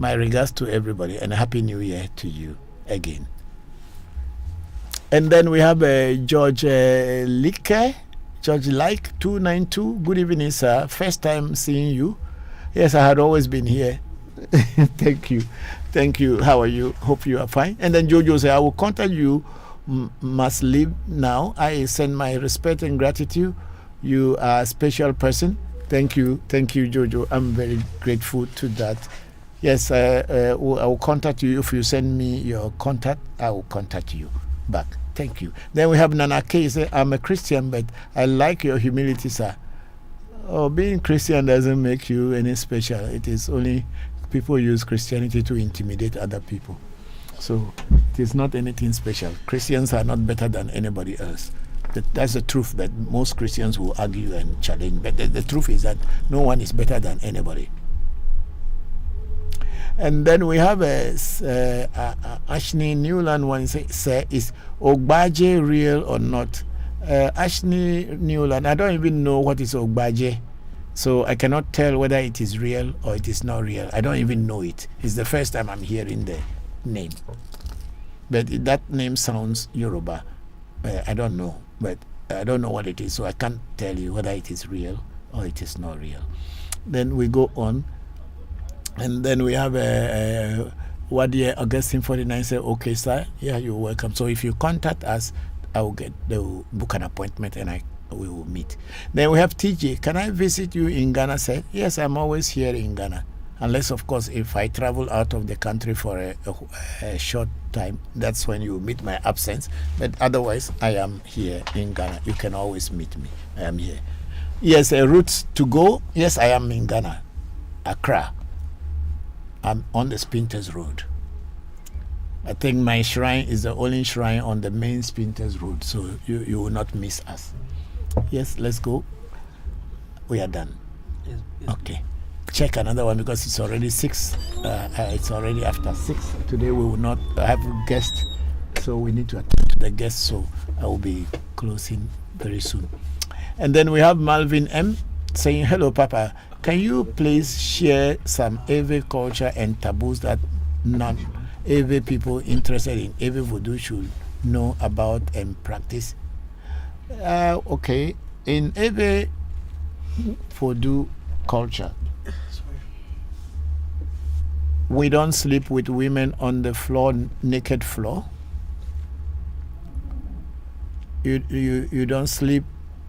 My regards to everybody and a happy new year to you again. And then we have George Like 292. Good evening, sir. First time seeing you. Yes, I had always been here. Thank you. Thank you. How are you? Hope you are fine. And then Jojo said, I will contact you. Must leave now. I send my respect and gratitude. You are a special person. Thank you, Jojo. I'm very grateful to that. Yes, I will contact you. If you send me your contact, I will contact you back. Thank you. Then we have Nana K. Say, I'm a Christian, but I like your humility, sir. Oh, being Christian doesn't make you any special. It is only people use Christianity to intimidate other people. So it is not anything special. Christians are not better than anybody else. That's the truth that most Christians will argue and challenge. But the truth is that no one is better than anybody. And then we have Ashley Newland one say, is Ogbaje real or not? Ashley Newland, I don't even know what is Ogbaje. So I cannot tell whether it is real or it is not real. I don't even know it. It's the first time I'm hearing the name. But that name sounds Yoruba. I don't know. But I don't know what it is. So I can't tell you whether it is real or it is not real. Then we go on. And then we have Wadia Augustine 49 say, okay, sir, yeah, you're welcome. So if you contact us, they will book an appointment and we will meet. Then we have TJ. Can I visit you in Ghana? Said, yes, I'm always here in Ghana. Unless, of course, if I travel out of the country for a short time, that's when you meet my absence. But otherwise, I am here in Ghana. You can always meet me. I am here. Yes, a route to go. Yes, I am in Ghana, Accra. I'm on the Spinters Road. I think my shrine is the only shrine on the main Spinters Road, so you will not miss us. Yes, let's go. We are done. Yes. Okay. Check another one because it's already 6. It's already after 6. Today we will not have a guest, so we need to attend to the guest. So I will be closing very soon. And then we have Malvin M saying, hello, Papa. Can you please share some Ewe culture and taboos that non-Ewe people interested in Ewe Vodu should know about and practice? Okay. In Ewe Vodu culture, we don't sleep with women on the floor, naked floor. You don't sleep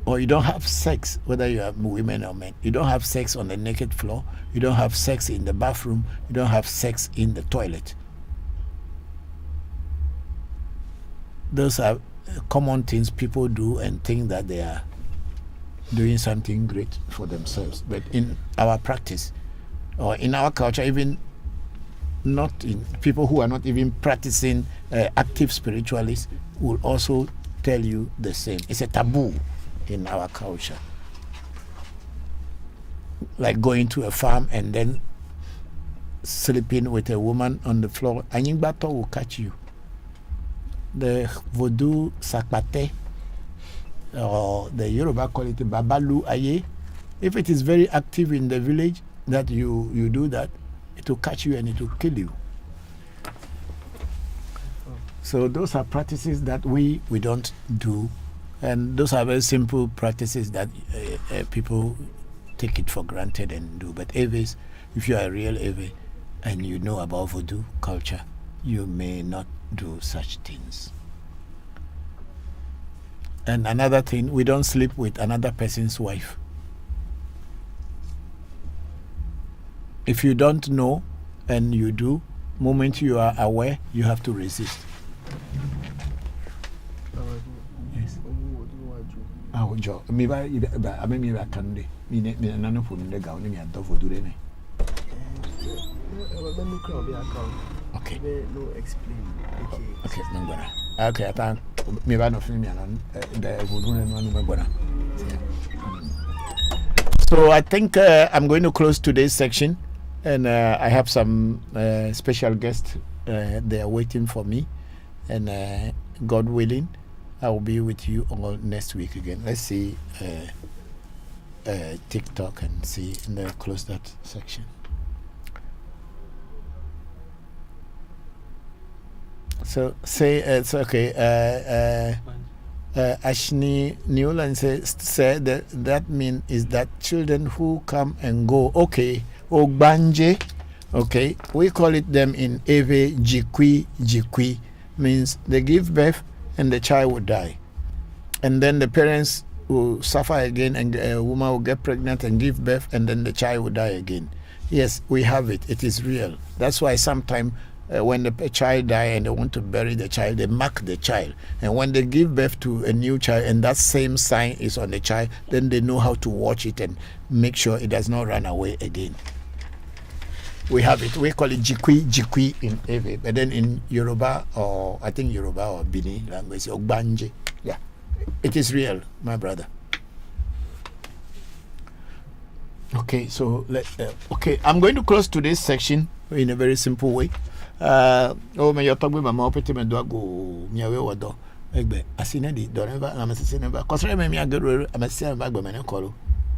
or you don't have sex, whether you are women or men. You don't have sex on the naked floor. You don't have sex in the bathroom. You don't have sex in the toilet. Those are common things people do and think that they are doing something great for themselves. But in our practice, or in our culture, even not in people who are not even practicing active spiritualists will also tell you the same. It's a taboo in our culture. Like going to a farm and then sleeping with a woman on the floor. Anyingbato will catch you. The Voodoo Sakpate, or the Yoruba call it Babalu Aye. If it is very active in the village that you do that, it will catch you and it will kill you. So those are practices that we don't do, and those are very simple practices that people take it for granted and do. But Ewes, if you are a real Ewe and you know about Voodoo culture, you may not do such things. And another thing, we don't sleep with another person's wife. If you don't know and you do, moment you are aware, you have to resist. Yes. Oh, Joe. Me ba I mean me ba kande. Me na no phone de ga oni me ado for dure ne. Okay. No explain. Okay, no gonna. Okay, I think me ba no film me na the voodoo no me gonna. So I think I'm going to close today's section, and I have some special guests. They are waiting for me, and God willing, I will be with you all next week again. Let's see TikTok and see, and then close that section. So say it's okay. Ashni Newland said that means is that children who come and go. Okay. Ogbanje Okay, we call it them in Ewe Vodu, means they give birth and the child will die, and then the parents will suffer again, and a woman will get pregnant and give birth, and then the child will die again. Yes, we have it. It is real. That's why sometimes when the child dies and they want to bury the child, they mark the child. And when they give birth to a new child and that same sign is on the child, then they know how to watch it and make sure it does not run away again. We have it. We call it Jikwi in Ewe. But then in Yoruba, or I think Yoruba or Bini language, Ogbanje. Yeah, it is real, my brother. Okay, so okay, I'm going to close today's section in a very simple way. Me your talk with my mom pete me do go mi awe wodo egbe asine di do never na me se never cause me agero am se me agbe me ne kolo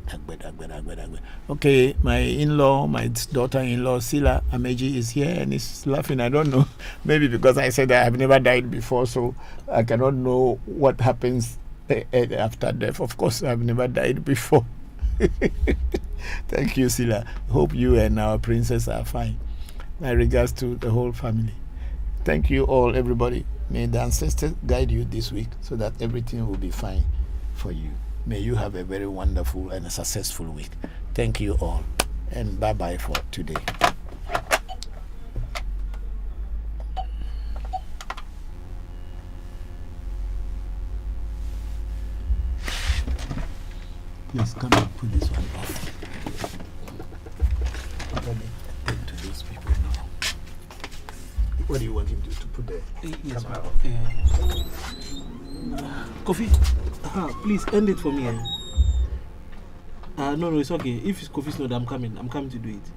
agbe. Okay, my in-law, my daughter-in-law Sila Ameji is here and is laughing. I don't know, maybe because I said I have never died before, so I cannot know what happens after death. Of course, I've never died before. Thank you, Sila. Hope you and our princess are fine. My regards to the whole family. Thank you all, everybody. May the ancestors guide you this week so that everything will be fine for you. May you have a very wonderful and a successful week. Thank you all, and bye-bye for today. Please come and put this one off. Attend to these people now. What do you want him to put there? Yes, Kofi, please end it for me. No, it's okay. If Kofi's not, I'm coming to do it.